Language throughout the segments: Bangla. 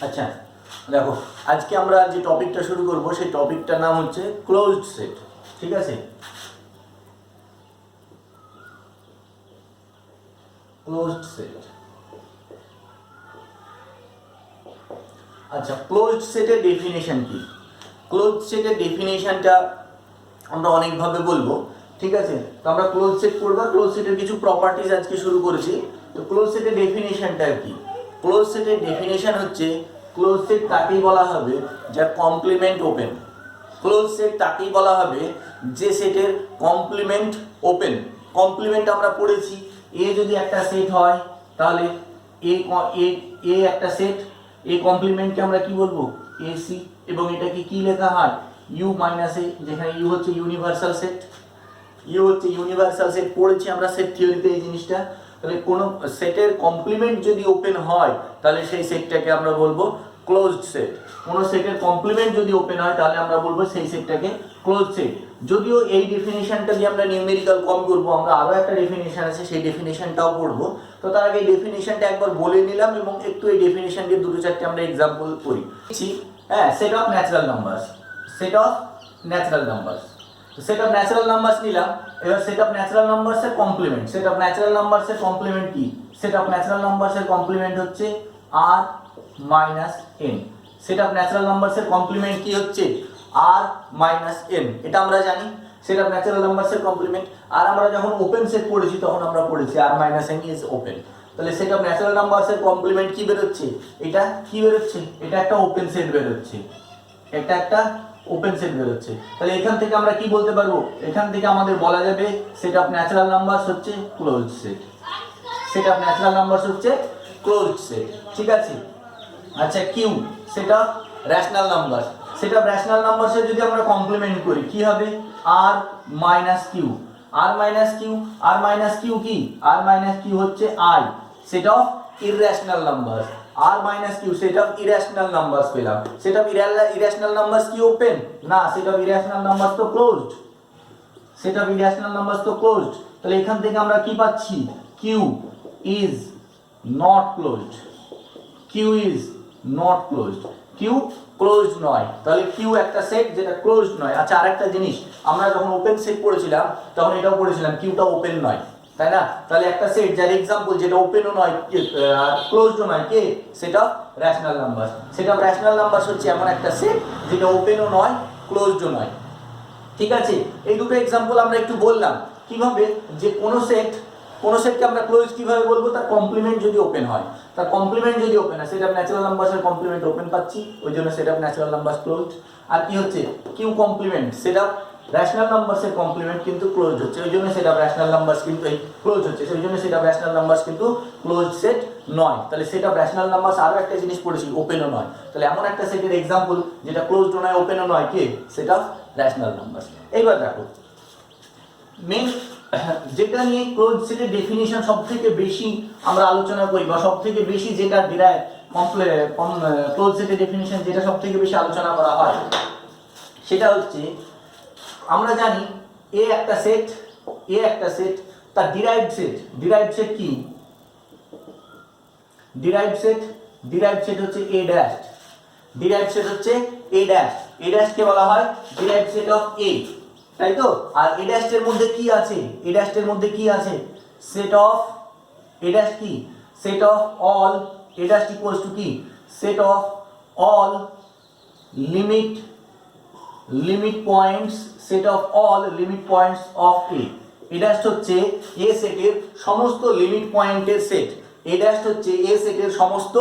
আচ্ছা দেখো, আজকে আমরা যে টপিকটা শুরু করব সেই টপিকটার নাম হচ্ছে ক্লোজড সেট। ঠিক আছে, ক্লোজড সেট। আচ্ছা, ক্লোজড সেটের ডেফিনেশন কি? ক্লোজড সেটের ডেফিনেশনটা আমরা অনেকভাবে বলবো। ঠিক আছে, তো আমরা ক্লোজ সেট করবো। ক্লোজ সেটের কিছু প্রপার্টিজ আজকে শুরু করেছি। তো ক্লোজ সেটের ডেফিনেশনটা কি? ক্লোজ সেটের ডেফিনেশন হচ্ছে, ক্লোজ সেট তাকেই বলা হবে যার কমপ্লিমেন্ট ওপেন। ক্লোজ সেট তাকেই বলা হবে যে সেটের কমপ্লিমেন্ট ওপেন। কমপ্লিমেন্ট আমরা পড়েছি, এ যদি একটা সেট হয় তাহলে এ একটা সেট, এ কমপ্লিমেন্টকে আমরা কি বলবো? এসি। এবং এটাকে কি লেখা হয়? ইউ মাইনাস এ, যেখানে ইউ হচ্ছে ইউনিভার্সাল সেট। ইউ হচ্ছে ইউনিভার্সাল সেট, পড়েছি আমরা সেট থিওরিতে এই জিনিসটা। তাহলে কোনো সেটের কমপ্লিমেন্ট যদি ওপেন হয় তাহলে সেই সেটটাকে আমরা বলবো ক্লোজড সেট। কোনো সেটের কমপ্লিমেন্ট যদি ওপেন হয় তাহলে আমরা বলবো সেই সেটটাকে ক্লোজড সেট। যদিও এই ডেফিনেশনটা দিয়ে আমরা নিউমেরিক্যাল কম করবো, আমরা আরও একটা ডেফিনেশন আছে সেই ডেফিনেশনটাও পড়বো। তো তার আগে এই ডেফিনেশনটা একবার বলে নিলাম এবং একটু এই ডেফিনেশন দিয়ে দুটো চারটে আমরা এক্সাম্পল করি। হ্যাঁ, set of natural numbers. Set of natural numbers, set of natural numbers নিলাম। এবার সেট অফ ন্যাচারাল নাম্বারসের কমপ্লিমেন্ট। সেট অফ ন্যাচারাল নাম্বারসের কমপ্লিমেন্ট কি? সেট অফ ন্যাচারাল নাম্বারসের কমপ্লিমেন্ট হচ্ছে R minus N. Set of natural নাম্বারসের কমপ্লিমেন্ট কি হচ্ছে? R minus N. এটা আমরা জানি সেট অফ ন্যাচারাল নাম্বারসের কমপ্লিমেন্ট। আর আমরা যখন ওপেন সেট পড়েছি তখন আমরা পড়েছি R minus N is open. তাহলে সেট অফ ন্যাচারাল নাম্বারসের কমপ্লিমেন্ট কি বেরোচ্ছে? এটা কি বেরোচ্ছে? এটা একটা ওপেন সেট বেরোচ্ছে। এটা একটা ওপেন সেট বেরোচ্ছে। তাহলে এখান থেকে আমরা কি বলতে পারবো? এখান থেকে আমাদের বলা যাবে সেট অফ ন্যাচারাল নাম্বারস হচ্ছে closed set. Set of natural numbers হচ্ছে ক্লোজড সেট। ঠিক আছে। আচ্ছা, Q set of rational numbers. Set of rational নাম্বারসের যদি আমরা কমপ্লিমেন্ট করি কি হবে? R minus Q. R minus Q, R minus Q কি? আর মাইনাস কিউ হচ্ছে I. Set of irrational numbers. R minus Q set of irrational numbers পেলাম। সেট অফ ইরেশনাল নাম্বারস কি ওপেন? না, সেট অফ ইরেশনাল নাম্বারস তো closed. Set of irrational numbers তো ক্লোজড। তাহলে এখান থেকে আমরা কি পাচ্ছি? Q is not closed. Q is not closed. Q closed নয়। তাহলে কিউ একটা সেট যেটা ক্লোজড নয়। আচ্ছা, আরেকটা জিনিস, আমরা যখন ওপেন সেট পড়েছিলাম তখন এটাও পড়েছিলাম কিউটা ওপেন নয়, তাই না? তাহলে একটা সেট যার এক্সাম্পল যেটা ওপেনও নয় ক্লোজডও নয়, কে? Set of rational number. Set of rational number হচ্ছে এমন একটা সেট যেটা ওপেনও নয় ক্লোজডও নয়। ঠিক আছে, এই দুটো এক্সাম্পল আমরা একটু বললাম। কিভাবে? যে কোনো সেটকে আমরা ক্লোজ কিভাবে বলবো? তার কমপ্লিমেন্ট যদি ওপেন হয়। তার কমপ্লিমেন্ট যদি ওপেন হয়, সেট অফ ন্যাচারাল নাম্বারসের কমপ্লিমেন্ট ওপেন পাচ্ছি, ওই জন্য set of natural numbers closed. আর কি হচ্ছে? Q complement set of rational নাম্বারসের কমপ্লিমেন্ট কিন্তু ক্লোজ হচ্ছে, ওই জন্য সেট অফ রেশনাল নাম্বারস কিন্তু এই ক্লোজ হচ্ছে, সেই জন্য সেট অফ রেশনাল নাম্বারস কিন্তু ক্লোজ সেট নয়। তাহলে সেট অফ রেশনাল নাম্বারস আরও একটা জিনিস পড়েছি, ওপেনও নয়। তাহলে এমন একটা সেটের এক্সাম্পল যেটা ক্লোজডও নয় ওপেনও নয়, কে? Set of rational numbers. এইবার দেখো, মেন যেটা নিয়ে ক্লোজ সেটের ডেফিনিশন সবথেকে বেশি আমরা আলোচনা করি বা সবথেকে বেশি যেটা ডিরাইভ ক্লোজ সেটের ডেফিনিশন যেটা সবথেকে বেশি আলোচনা করা হয় সেটা হচ্ছে, আমরা জানি এ একটা সেট, এ একটা সেট, তার ডিরাইভড সেট। ডিরাইভড সেট কি? ডিরাইভড সেট হচ্ছে এ ড্যাশ। ডিরাইভড সেট হচ্ছে এ ড্যাশ। এ ড্যাশ কে বলা হয় ডিরাইভড সেট অফ এ, তাই তো? আর এ ড্যাশের মধ্যে কি আছে? এ ড্যাশের মধ্যে কি আছে? সেট অফ এ ড্যাশ কি? Set of all A dash equals to কি? Set of all limit points, set of all limit points of A. A dash হচ্ছে এ সেটের সমস্ত লিমিট পয়েন্টের সেট। এ ড্যাশ হচ্ছে এ সেটের সমস্ত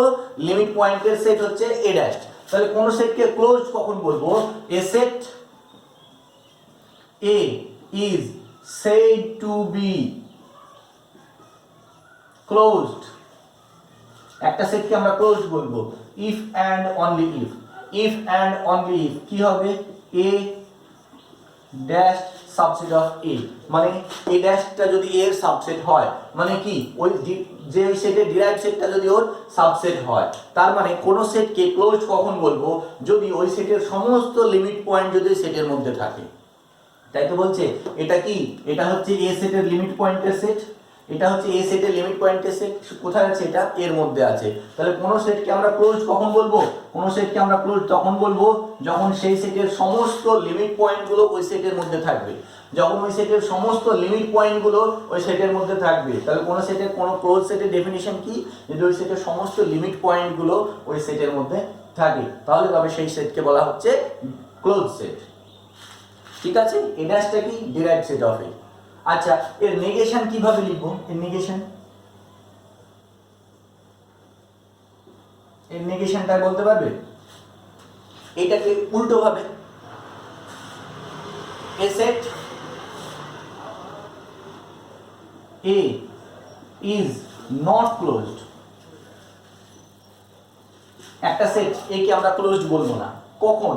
লিমিট পয়েন্টের সেট হচ্ছে এ ড্যাশ। তাহলে কোন সেটকে ক্লোজ কখন বলবো? এ set A is said to be closed। একটা সেটকে আমরা ক্লোজ বলবো if and only if। if and only if কি হবে? A dash subset of A, মানে A ড্যাশটা যদি A এর সাবসেট হয়, মানে কি? ওই যে সেটের ডিরাইভড সেটটা যদি ওর সাবসেট হয়, তার মানে কোন সেটকে ক্লোজ কখন বলবো? যদি ওই সেটের সমস্ত লিমিট পয়েন্ট যদি সেটের মধ্যে থাকে। তাই তো বলছে এটা কি? এটা হচ্ছে এ সেটের লিমিট পয়েন্টের সেট। এটা হচ্ছে এ সেটের লিমিট পয়েন্টের সেট, কোথায় আছে এটা এর মধ্যে আছে। তাহলে কোনো সেটকে আমরা ক্লোজ কখন বলবো, কোনো সেটকে আমরা ক্লোজ তখন বলবো যখন সেই সেটের সমস্ত লিমিট পয়েন্টগুলো ওই সেটের মধ্যে থাকবে, যখন ওই সেটের সমস্ত লিমিট পয়েন্টগুলো ওই সেটের মধ্যে থাকবে। তাহলে কোনো সেটের কোনো ক্লোজ সেটের ডেফিনিশন কি, যদি ওই সেটের সমস্ত লিমিট পয়েন্টগুলো ওই সেটের মধ্যে থাকে তাহলে তবে সেই সেটকে বলা হচ্ছে ক্লোজ সেট। ঠিক আছে, এ ড্যাশটা কি ডিরাইভড সেট অফ এ। আচ্ছা, এর নেগেশন কিভাবে লিখবো, এর নেগেশনটা বলতে পারবে? এটাকে উল্টো ভাবে a set A is not closed, একটা সেট এ কে আমরা ক্লোজড বলবো না কখন,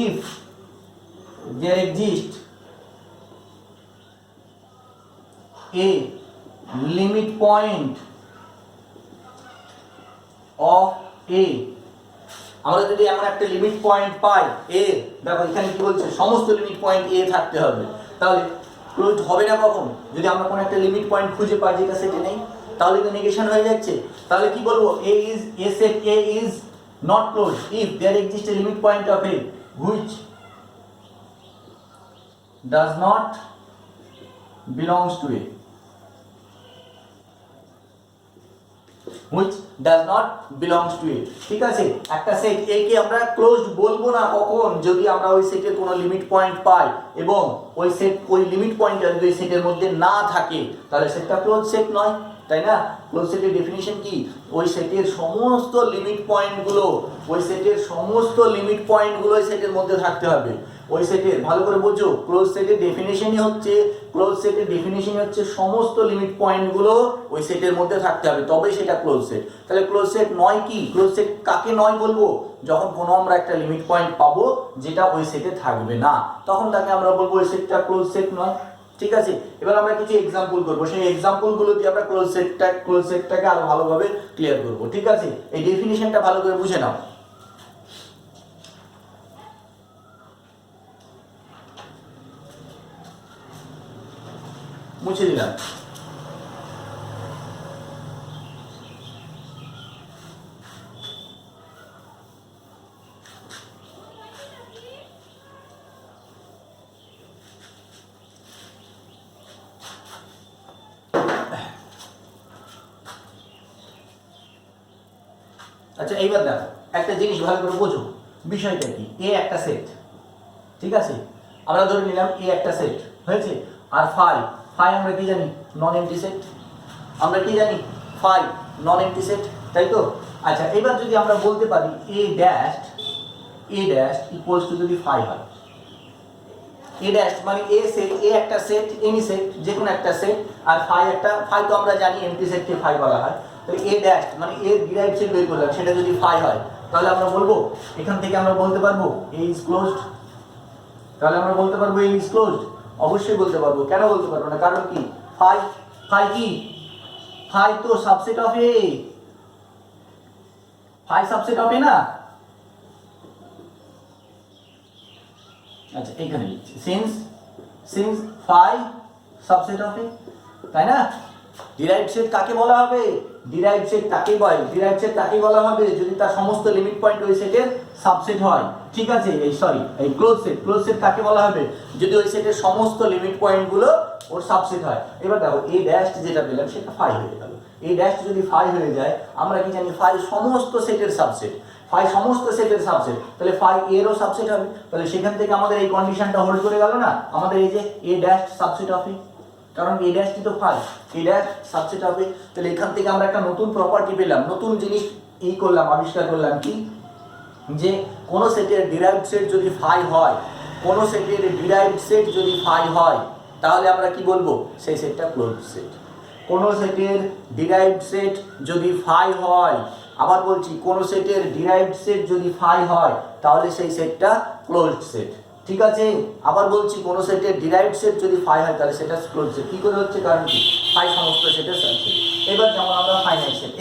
if there exist a limit point of a, আমরা যদি এমন একটা লিমিট পয়েন্ট পাই a, দেখো এখানে কি বলছে সমস্ত লিমিট পয়েন্ট a থাকতে হবে, তাহলে ক্লোজ হবে না কখন, যদি আমরা কোনো একটা লিমিট পয়েন্ট খুঁজে পাই যেটা সেটে নেই, তাহলে তো নেগেশন হয়ে যাচ্ছে। তাহলে কি বলবো, a set a is not closed if there exists a limit point of a which does not belongs to a, which does not belongs to a। ঠিক আছে, একটা সেট a কে আমরা ক্লোজড বলবো না কখন, যদি আমরা ওই সেটের কোনো লিমিট পয়েন্ট পাই এবং ওই সেট ওই লিমিট পয়েন্টটা যদি সেটের মধ্যে না থাকে তাহলে সেটটা ক্লোজ সেট নয়, তাই না? ক্লোজ সেটের ডেফিনিশন কি, ওই সেটের সমস্ত লিমিট পয়েন্টগুলো ওই সেটের সমস্ত লিমিট পয়েন্টগুলো ওই সেটের মধ্যে থাকতে হবে। ওই সেটের ভালো করে বোঝো, ক্লোজ সেটের ডেফিনিশনই হচ্ছে সমস্ত লিমিট পয়েন্টগুলো ওই সেটের মধ্যে থাকতে হবে, তবেই সেটা ক্লোজ সেট। তাহলে ক্লোজ সেট নয় কি, ক্লোজ সেট কাকে নয় বলবো, যখন কোনো আমরা একটা লিমিট পয়েন্ট পাবো যেটা ওই সেটে থাকবে না, তখন তাকে আমরা বলবো ওই সেটটা ক্লোজ সেট নয়। ঠিক আছে, এবার আমরা কিছু এক্সাম্পল করবো, সেই এক্সাম্পলগুলো দিয়ে আমরা ক্লোজ সেটটাকে আরো ভালোভাবে ক্লিয়ার করবো। ঠিক আছে, এই ডেফিনিশনটা ভালো করে বুঝে নাও। মুছে দিলাম। আচ্ছা, এইবার দেখো একটা জিনিস ভালো করে বোঝো, বিষয়টা কি, এ একটা সেট, ঠিক আছে, আমরা ধরে নিলাম এ একটা সেট হয়েছে, আর ফাই আমরা কি জানি নন এমটি সেট, আমরা কি জানি ফাই নন এমটি সেট, তাই তো? আচ্ছা, এবার যদি আমরা বলতে পারি এ ড্যাশ ইকুয়ালস টু যদি ফাই হয়, এ ড্যাশ মানে এ সেট, এ একটা সেট, এনি সেট যে কোনো একটা সেট, আর ফাই তো আমরা জানি এমটি সেটকে ফাই বলা হয়, তাহলে এ ড্যাশ মানে এ ডিরাইভড সেট বের করলাম, সেটা যদি ফাই হয় তাহলে আমরা বলবো, এখান থেকে আমরা বলতে পারবো এ ইজ ক্লোজড, তাহলে আমরা বলতে পারবো এ ইজ ক্লোজড, অবশ্যই বলতে পারবো। কেন বলতে পারবো না, কারণ কি, ফাই কি, ফাই তো subset of A, phi subset of A না। আচ্ছা, এইখানে লিখছি since phi subset of A, তাই না? ডিরাইভড সেট কাকে বলা হবে, ডিরাইভড সেট তাকেই বলা হবে যদি তার সমস্ত লিমিট পয়েন্ট ওই সেটের সাবসেট হয়। ঠিক আছে, এই ক্লোজ সেট কাকে বলা হবে, যদি ওই সেটের সমস্ত লিমিট পয়েন্টগুলো ওর সাবসেট হয়। এবার দেখো এ ড্যাশ যেটা পেলাম সেটা ফাই হয়ে গেল, এ ড্যাশ যদি ফাই হয়ে যায়, আমরা কি জানি ফাই সমস্ত সেটের সাবসেট, তাহলে ফাই এরও সাবসেট হবে, তাহলে সেখান থেকে আমাদের এই কন্ডিশনটা হোল্ড করে গেল না, আমাদের এই যে এ ড্যাশ সাবসেট অফ এ, কারণ এ ড্যাশটি তো ফাই, এ ড্যাশ সাবসেট হবে। তাহলে এখান থেকে আমরা একটা নতুন প্রপার্টি পেলাম, নতুন জিনিস আবিষ্কার করলাম কি, যে কোন সেটের ডিরাইভড সেট যদি ফাই হয়, তাহলে আমরা কি বলবো, সেই সেটটা ক্লোজ সেট। কোন সেটের ডিরাইভড সেট যদি ফাই হয়, আবার বলছি, কোন সেটের ডিরাইভড সেট যদি ফাই হয় তাহলে সেই সেটটা ক্লোজড সেট। ঠিক আছে, আবার বলছি, কোন সেটের ডিরাইভড সেট যদি ফাই হয় তাহলে সেটা ক্লোজড সেট। কি করে হচ্ছে, কারণ কি, ফাই সমস্ত সেটের সাবসেট। এবার যেমন আমরা ফাইনাইট সেট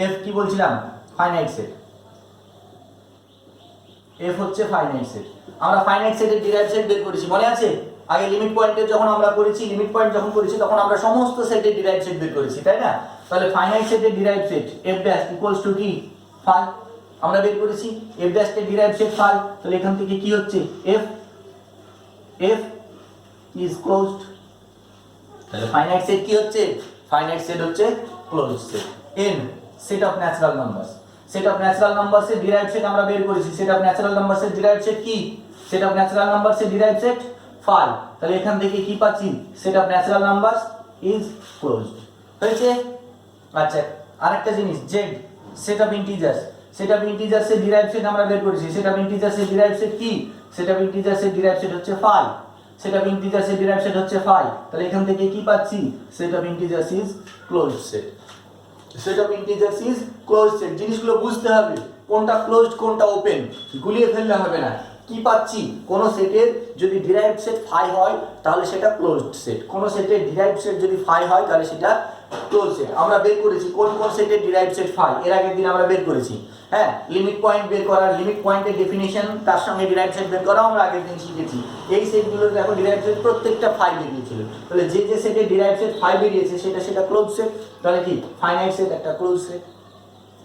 এফ কি বলছিলাম, ফাইনাইট সেট, এফ হচ্ছে ফাইনাইট সেট। আমরা ফাইনাইট সেটের ডিরাইভড সেট বের করেছি, মনে আছে? আগে লিমিট পয়েন্টের যখন আমরা করেছি, লিমিট পয়েন্ট যখন করেছি তখন আমরা সমস্ত সেটের ডিরাইভড সেট বের করেছি, তাই না? তাহলে ফাইনাইট সেটের derived set f dash equals to কি 5 আমরা বের করেছি। f ড্যাশ এর ডিরাইভড সেট 5, তাহলে এখান থেকে কি হচ্ছে f ইজ ক্লোজড। তাহলে ফাইনাইট সেট কি হচ্ছে? ফাইনাইট সেট হচ্ছে closed set. n set of natural numbers, set of natural numbers এর ডিরাইভড সেট আমরা বের করেছি। সেট অফ ন্যাচারাল নাম্বারস এর ডিরাইভড সেট কি? সেট অফ ন্যাচারাল নাম্বারস এর ডিরাইভড সেট 5, তাহলে এখান থেকে কি পাচ্ছি? Set of natural numbers is closed হয়েছে। আচ্ছা আরেকটা জিনিস z set of integers, set of integers এর ডিরাইভড সেট আমরা বের করেছি। সেট অফ ইন্টিজার্স এর ডিরাইভড সেট কি? সেট অফ ইন্টিজার্স এর ডিরাইভড সেট হচ্ছে 5, সেট অফ ইন্টিজার্স এর ডিরাইভড সেট হচ্ছে 5, তাহলে এখান থেকে কি পাচ্ছি? Set of integers is closed set. Set of integers is closed set. জিনিসগুলো বুঝতে হবে কোনটা ক্লোজড কোনটা ওপেন, গুলিয়ে ফেললে হবে না। কি পাচ্ছি? কোন সেটের যদি ডিরাইভড সেট 5 হয় তাহলে সেটা ক্লোজড সেট, কোন সেটের ডিরাইভড সেট যদি 5 হয় তাহলে সেটা ক্লোজ সেট। আমরা বের করেছি কোন কোন সেটের ডিরাইভড সেট 5, এর আগের দিন আমরা বের করেছি। হ্যাঁ, লিমিট পয়েন্ট বের করা, লিমিট পয়েন্টের ডেফিনিশন, তার সঙ্গে ডিরাইভড সেট বের করা আমরা আগের দিন শিখেছি। এই সেটগুলোর দেখো ডিরাইভড সেট প্রত্যেকটা 5 বেরিয়েছিল। তাহলে যে যে সেটের ডিরাইভড সেট 5 বেরিয়েছে সেটা ক্লোজ সেট। তাহলে কি ফাইনাইট সেট একটা close set,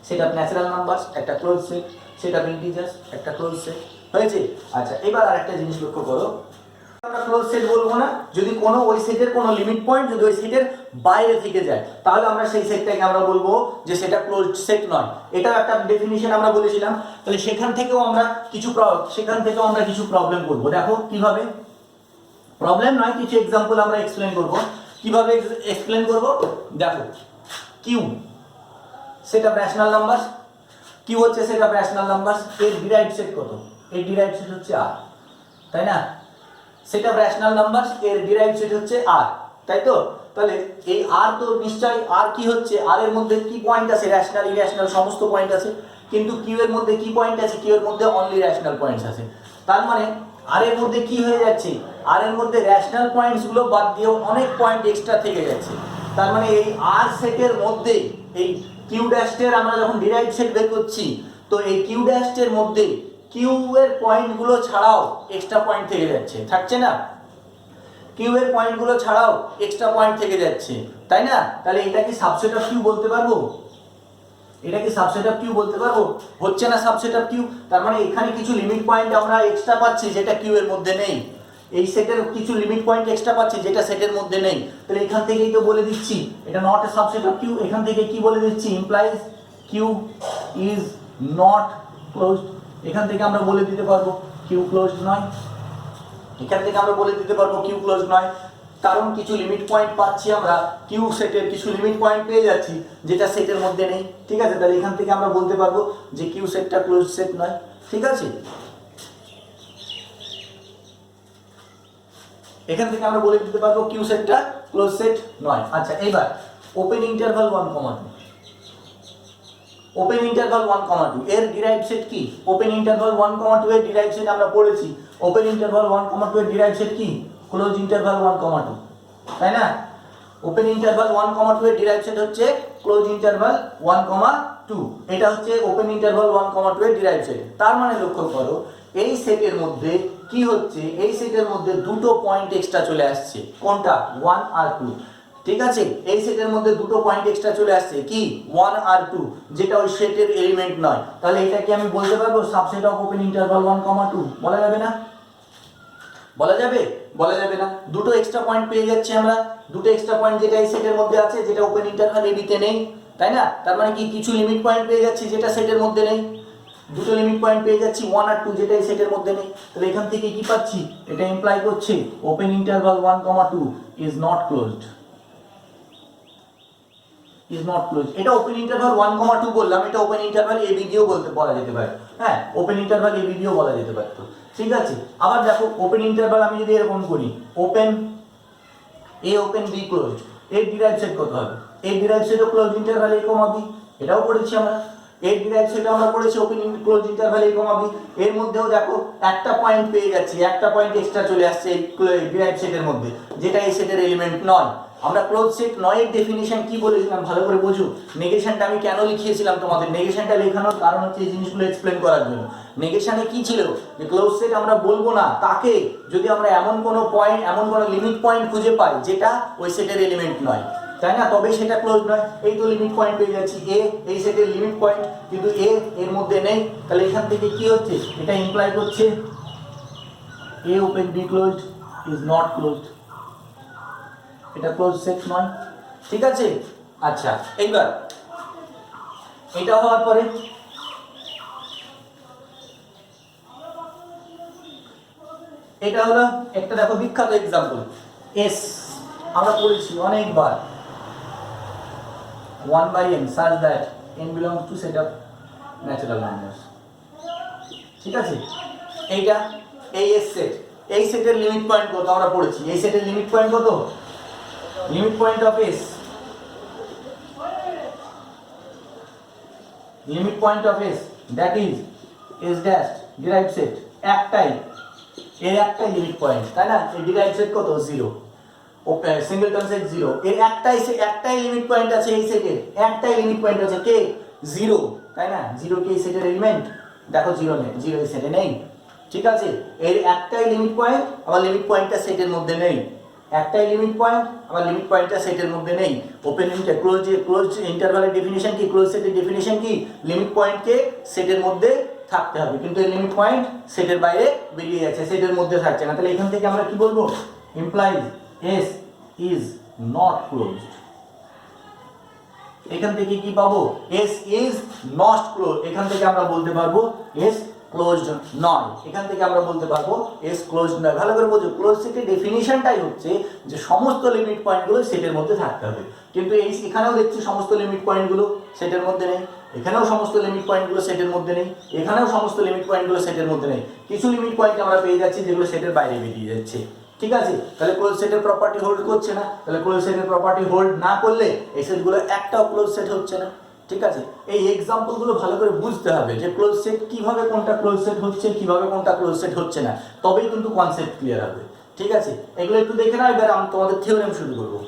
set of natural numbers একটা close set, set of integers একটা ক্লোজ সেট হয়েছে। আচ্ছা এবার আরেকটা জিনিস লক্ষ্য করো, আমরা ক্লোজ সেট বলবো না যদি কোনো ওই সেটের কোনো লিমিট পয়েন্ট যদি ওই সেটের বাইরে থেকে যায়, তাহলে আমরা সেই সেটটাকে আমরা বলবো যে সেটা ক্লোজড সেট নয়। এটা একটা ডেফিনিশন আমরা বলেছিলাম। তাহলে সেখান থেকেও আমরা কিছু প্রবলেম করব। দেখো কিভাবে, প্রবলেম নয় কিছু এক্সাম্পল আমরা এক্সপ্লেন করব। কিভাবে এক্সপ্লেন করব? দেখো Q set of rational numbers, Q হচ্ছে সেট অফ রেশনাল নাম্বারস, এর ডিরাইভড সেট কত? এর ডিরাইভড সেট হচ্ছে r, তাই না? সেট অফ রেশনাল নাম্বারস এর ডিরাইভড সেট হচ্ছে r, তাই তো? তাহলে এই r তো নিশ্চয়ই r কি হচ্ছে? r এর মধ্যে কি পয়েন্ট আছে? রেশনাল ইরেশনাল সমস্ত পয়েন্ট আছে, কিন্তু q এর মধ্যে কি পয়েন্ট আছে? q এর মধ্যে অনলি রেশনাল পয়েন্টস আছে। তার মানে r এর মধ্যে কি হয়ে যাচ্ছে? r এর মধ্যে রেশনাল পয়েন্টস গুলো বাদ দিয়েও অনেক পয়েন্ট এক্সট্রা থেকে যাচ্ছে। তার মানে এই r সেটের মধ্যে এই q ড্যাশের আমরা যখন ডিরাইভড সেট বের করছি, তো এই q ড্যাশের মধ্যে কিউ এর পয়েন্টগুলো ছাড়াও এক্সট্রা পয়েন্ট থেকে যাচ্ছে, থাকছে না? কিউ এর পয়েন্টগুলো ছাড়াও এক্সট্রা পয়েন্ট থেকে যাচ্ছে, তাই না? তাহলে এটা কি সাবসেট অফ কিউ বলতে পারবো? এটা কি সাবসেট অফ কিউ বলতে পারবো? হচ্ছে না সাবসেট অফ কিউ। তার মানে এখানে কিছু লিমিট পয়েন্ট আমরা এক্সট্রা পাচ্ছি যেটা কিউ এর মধ্যে নেই। এই সেটের কিছু লিমিট পয়েন্ট এক্সট্রা পাচ্ছি যেটা সেটের মধ্যে নেই। তাহলে এখান থেকেই তো বলে দিচ্ছি এটা not a subset of Q. এখান থেকে কি বলে দিচ্ছি? Implies Q is not closed. এখান থেকে আমরা বলে দিতে পারবো কিউ ক্লোজড নয়। এখান থেকে আমরা বলে দিতে পারবো কিউ ক্লোজড নয়, কারণ কিছু লিমিট পয়েন্ট পাচ্ছি আমরা, কিউ সেটের কিছু লিমিট পয়েন্ট পেয়ে যাচ্ছি যেটা সেটের মধ্যে নেই। ঠিক আছে, তাহলে এখান থেকে আমরা বলতে পারবো যে কিউ সেটটা ক্লোজড সেট নয়। ঠিক আছে, এখান থেকে আমরা বলে দিতে পারবো কিউ সেটটা ক্লোজ সেট নয়। আচ্ছা এবার ওপেন ইন্টারভাল 1, 2, ওপেন ইন্টারভাল 1, 2 এর ডিরাইভড সেট কি? ওপেন ইন্টারভাল 1, 2 এর ডিরাইভড সেট আমরা পড়েছি। ওপেন ইন্টারভাল 1, 2 এর ডিরাইভড সেট কি? ক্লোজ ইন্টারভাল 1, 2, তাই না? ওপেন ইন্টারভাল 1, 2 এর ডিরাইভড সেট হচ্ছে ক্লোজ ইন্টারভাল 1, 2। এটা হচ্ছে ওপেন ইন্টারভাল 1, 2 এর ডিরাইভড সেট। তার মানে লক্ষ্য করো এই সেটের মধ্যে কি হচ্ছে? এই সেটের মধ্যে দুটো পয়েন্ট এক্সট্রা চলে আসছে। কোনটা? 1 আর 2। ঠিক আছে, এই সেটের মধ্যে দুটো পয়েন্ট এক্সট্রা চলে আসছে কি? 1 আর 2, যেটা ওই সেটের এলিমেন্ট নয়। তাহলে এটা কি আমি বলতে পারবো সাবসেট অফ ওপেন ইন্টারভাল 1, 2? বলা যাবে না। বলা যাবে? বলা যাবে না। দুটো এক্সট্রা পয়েন্ট পেয়ে যাচ্ছি আমরা, দুটো এক্সট্রা পয়েন্ট যেটা এই সেটের মধ্যে আছে, যেটা ওপেন ইন্টারভাল এবিতে নেই, তাই না? তার মানে কি কিছু লিমিট পয়েন্ট পেয়ে যাচ্ছি যেটা সেটের মধ্যে নেই। দুটো লিমিট পয়েন্ট পেয়ে যাচ্ছি 1 আর 2, যেটা এই সেটের মধ্যে নেই। তাহলে এখান থেকে কি পাচ্ছি? এটা ইমপ্লাই করছে open interval 1, 2 is not closed, is not close. এটা ওপেন ইন্টারভাল 1, 2 বললাম, এটা ওপেন ইন্টারভাল এবি দিয়েও বলা যেতে পারে। হ্যাঁ, ওপেন ইন্টারভাল এবি দিয়েও বলা যেতে পারে। ঠিক আছে, আবার দেখো ওপেন ইন্টারভাল আমি যদি এরকম করি, open A open B closed, এর ডিরাইভড সেট কত হবে? এর ডিরাইভড সেটও ক্লোজ ইন্টারভাল a, b, এটাও পড়েছি আমরা। এর ডিরাইভড সেট আমরা পড়েছি open close interval a, b। এর মধ্যেও দেখো একটা পয়েন্ট পেয়ে যাচ্ছি, একটা পয়েন্ট এক্সট্রা চলে আসছে এই ডিরাইভড সেটের মধ্যে, যেটা এই সেটের এলিমেন্ট নয়। আমরা ক্লোজ সেট নয়ের ডেফিনিশন কি বলেছিলাম ভালো করে বোঝো। নেগেশনটা আমি কেন লিখিয়েছিলাম তোমাদের, নেগেশনটা লেখানোর কারণ হচ্ছে এই জিনিসগুলো এক্সপ্লেন করার জন্য। নেগেশনে কি ছিল যে ক্লোজ সেট আমরা বলবো না তাকে যদি আমরা এমন কোনো পয়েন্ট, এমন কোনো লিমিট পয়েন্ট খুঁজে পাই যেটা ওই সেটের এলিমেন্ট নয়, তাই না, তবে সেটা ক্লোজ নয়। এই তো লিমিট পয়েন্ট পেয়ে যাচ্ছি, এ এই সেটের লিমিট পয়েন্ট, কিন্তু এ এর মধ্যে নেই, তাহলে এখান থেকে কি হচ্ছে, এটা ইমপ্লাই করছে A open B closed is not closed, এটা ক্লোজ সেট নয়। ঠিক আছে, আচ্ছা এইবার এটা হওয়ার পরে এটা হলো একটা দেখো বিখ্যাত এক্সাম্পল, এস আমরা পড়েছি অনেকবার, 1/n such that n belongs to set of natural numbers। ঠিক আছে, এইটা এই এস সেট, এই সেটের লিমিট পয়েন্ট কত আমরা পড়েছি, এই সেটের লিমিট পয়েন্ট কত, limit point of S, limit point of S that is S dash derived set, একটাই এর একটাই লিমিট পয়েন্ট, তাই না, এই ডিরাইভড সেট কত 0, সিঙ্গেলটন সেট 0, এর একটাই লিমিট পয়েন্ট আছে এই সেটের, একটাই লিমিট পয়েন্ট আছে কে 0, তাই না, 0 কি এই সেটের এলিমেন্ট, দেখো 0 নেই, 0 এই সেটে নেই। ঠিক আছে, এর একটাই লিমিট পয়েন্ট, আবার লিমিট পয়েন্টটা সেটের মধ্যে নেই, একটাই লিমিট পয়েন্ট, আবার লিমিট পয়েন্টটা সেটের মধ্যে নেই। ওপেন ক্লোজ ইন্টারভালের ডেফিনিশন কি, ক্লোজ সেটের ডেফিনিশন কি, লিমিট পয়েন্টকে সেটের মধ্যে থাকতে হবে, কিন্তু এই লিমিট পয়েন্ট সেটের বাইরে বেরিয়ে যাচ্ছে, সেটের মধ্যে থাকছে না, তাহলে এখান থেকে আমরা কি বলবো, implies S is not closed. এখান থেকে কি পাবো, এস ইজ নট ক্লোজ, এখান থেকে আমরা বলতে পারবো এস ক্লোজড নয়, এখান থেকে আমরা বলতে পারবো এস ক্লোজড নয়। ভালো করে বোঝো, ক্লোজ সেটের ডেফিনিশনটাই হচ্ছে যে সমস্ত লিমিট পয়েন্টগুলো সেটের মধ্যে থাকতে হবে, কিন্তু এই এখানেও দেখছি সমস্ত লিমিট পয়েন্টগুলো সেটের মধ্যে নেই, এখানেও সমস্ত লিমিট পয়েন্টগুলো সেটের মধ্যে নেই, এখানেও সমস্ত লিমিট পয়েন্টগুলো সেটের মধ্যে নেই, কিছু লিমিট পয়েন্ট আমরা পেয়ে যাচ্ছি যেগুলো সেটের বাইরে বেরিয়ে যাচ্ছে। ঠিক আছে, তাহলে ক্লোজ সেটের প্রপার্টি হোল্ড করছে না, তাহলে ক্লোজ সেটের প্রপার্টি হোল্ড না করলে এই সেটগুলো একটাও ক্লোজ সেট হচ্ছে না। ঠিক আছে, এই এক্সাম্পলগুলো ভালো করে বুঝতে হবে যে ক্লোজ সেট কিভাবে কোনটা ক্লোজ সেট হচ্ছে, কিভাবে কোনটা ক্লোজ সেট হচ্ছে না, তবেই কিন্তু কনসেপ্ট ক্লিয়ার হবে। ঠিক আছে, এগুলো একটু দেখে নাও, এবার আমি তোমাদের থিওরেম শুরু করবো।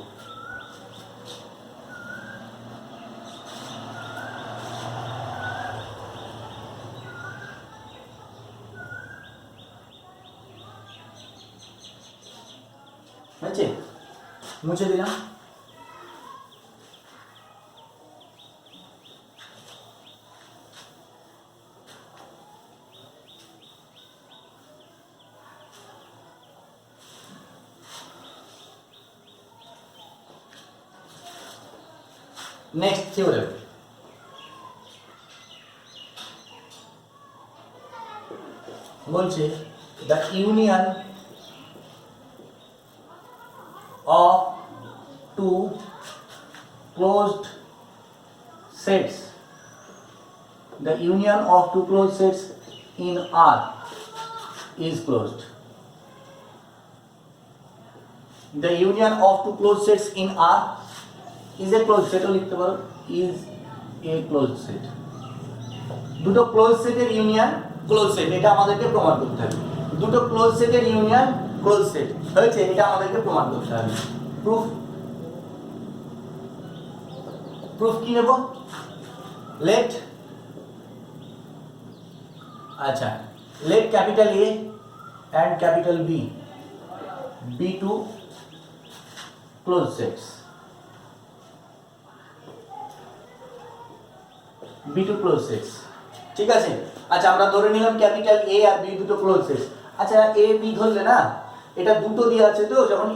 হয়েছে, মুছে দিলাম। নেক্সট থিওরেম, বলছে the union of two closed sets, the union of two closed sets in R is closed. The union of two closed sets in R is a closed set, লিখতে পারো is a closed set। দুটো ক্লোজ সেটের ইউনিয়ন ক্লোজ সেট, এটা আমাদেরকে প্রমাণ করতে হবে, দুটো ক্লোজ সেটের ইউনিয়ন ক্লোজ সেট হয়েছে, এটা আমাদেরকে প্রমাণ করতে হবে। প্রুফ কি নেব, লেট, আচ্ছা let capital A and capital B be two close sets, be two close sets. ঠিক আছে, আচ্ছা আমরা ধরে নিলাম ক্যাপিটাল এ আর বি দুটো ক্লোজ সেটস। আচ্ছা এ বি ধরলে না, এটা দুটো দিয়ে আছে, তো যখন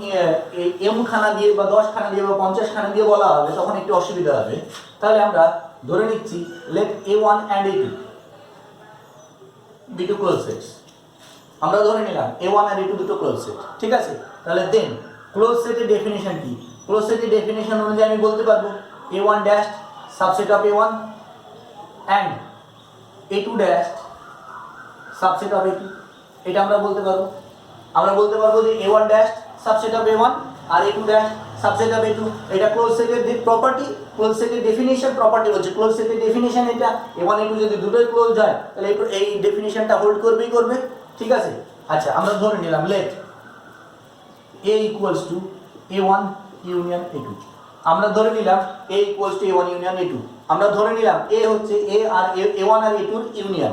এম খানা দিয়ে বা 10 খানা দিয়ে বা 50 খানা দিয়ে বলা হবে তখন একটু অসুবিধা হবে, তাহলে আমরা ধরে নিচ্ছি let a1 and a2 be two close sets, আমরা ধরে নিলাম a1 আর a2 দুটো ক্লোজ সেট। ঠিক আছে, তাহলে দেন ক্লোজ সেটের ডেফিনিশন কি, ক্লোজ সেটের ডেফিনিশন অনুযায়ী আমি বলতে পারবো a1 dash subset of a1 and a2 dash subset of a2, এটা আমরা বলতে পারবো। আমরা বলতে পারবো যে a1 dash subset of a1 আর a2 dash subset of a2, এটা ক্লোজ সেটের প্রপার্টি, ক্লোজ সেটের ডেফিনিশন প্রপার্টি বলছে, ক্লোজ সেটের ডেফিনিশন এটা, a1 a2 যদি দুটোই ক্লোজ হয় তাহলে এই ডেফিনিশনটা হোল্ড করবেই করবে। ঠিক আছে, আচ্ছা আমরা ধরে নিলাম let a equals to a1 union A two. আমরা ধরে নিলাম A equals to A one union A two. আমরা ধরে নিলাম এ হচ্ছে এ আর এ ওয়ান আর এ টুর ইউনিয়ন,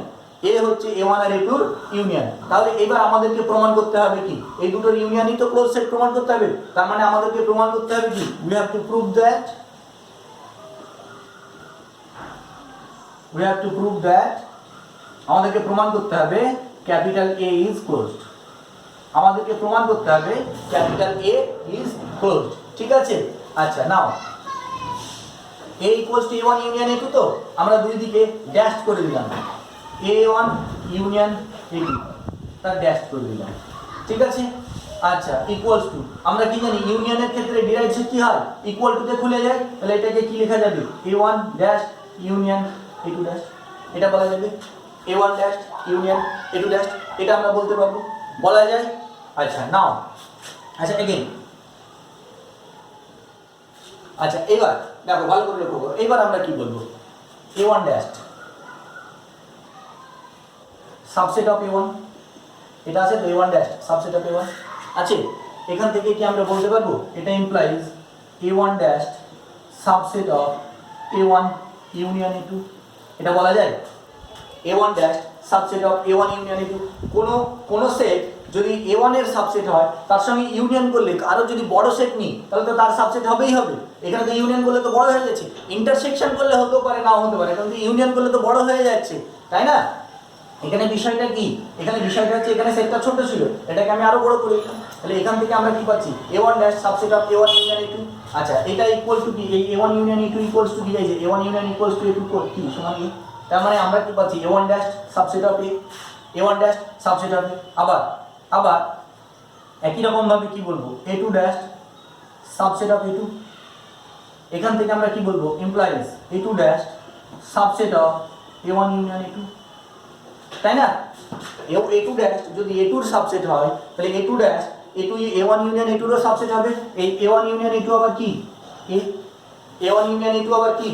এ হচ্ছে এ ওয়ান আর এ টুর ইউনিয়ন। তাহলে এবার আমাদেরকে প্রমাণ করতে হবে কি, এই দুটোর ইউনিয়নই তো ক্লোজ সেট প্রমাণ করতে হবে। তার মানে আমাদেরকে প্রমাণ করতে হবে কি, we have to prove that আমাদেরকে প্রমাণ করতে হবে ক্যাপিটাল এ ইজ ক্লোজড। আমাদেরকে প্রমাণ করতে হবে ক্যাপিটাল এ ইজ ক্লোজড, ঠিক আছে। আচ্ছা now A equals to A one union A two, তো আমরা দুই দিকে ড্যাশ করে দিলাম, A one union A two, তার ড্যাশ করে দিলাম, ঠিক আছে। আচ্ছা ইকুয়ালস টু, আমরা কি জানি ইউনিয়নের ক্ষেত্রে ডিরাইভেশন কি হয়, ইকুয়াল টু তে খুলে যায়, তাহলে এটাকে কি লেখা যাবে, A one dash union A two dash, এটা বলা যাবে A one dash union A two dash, এটা আমরা বলতে পারবো, বলা যায়। আচ্ছা নাও, আচ্ছা এগেইন, আচ্ছা এবার দেখো ভালো করে লক্ষ্য করো, এবার আমরা কি বলবো, A one dash subset of A one, এটা আছে তো A one dash subset of A one আছে। এখান থেকে কি আমরা বলতে পারবো, এটা implies A one dash subset of A one union A two, এটা বলা যায় A one dash subset of A one union A two. কোনো সেট যদি এ ওয়ান এর সাবসেট হয় তার সঙ্গে ইউনিয়ন করলে, আরো যদি বড় সেট নিই তাহলে তো তার সাবসেট হবেই হবে। এখানে তো ইউনিয়ন করলে তো বড় হয়ে যাচ্ছে, ইন্টারসেকশন করলে হতেও পারে নাও হতে পারে, কিন্তু ইউনিয়ন করলে তো বড় হয়ে যাচ্ছে, তাই না। এখানে বিষয়টা কি, এখানে বিষয়টা হচ্ছে এখানে সেটটা ছোট ছিল, এটাকে আমি আরো বড় করে দিলাম, তাহলে এখান থেকে আমরা কি পাচ্ছি, A one dash subset of A one union A two. আচ্ছা এটা ইকুয়াল টু কি, এই A one union A two equals to কি, এই যে A one union equals to A two কি সমান কি, তার মানে আমরা কি পাচ্ছি, A one dash subset of A one dash subset of আবার একই রকম ভাবে কি বলবো, A two dash subset of A two. এখান থেকে আমরা কি বলবো, implies A two dash subset of A one union A two, তাই না। এ টু ড্যাশ যদি এ টুর সাবসেট হয় তাহলে A two dash A two A one union A টুরও সাবসেট হবে। এই A one union A two আবার কি, A one union A two আবার কি,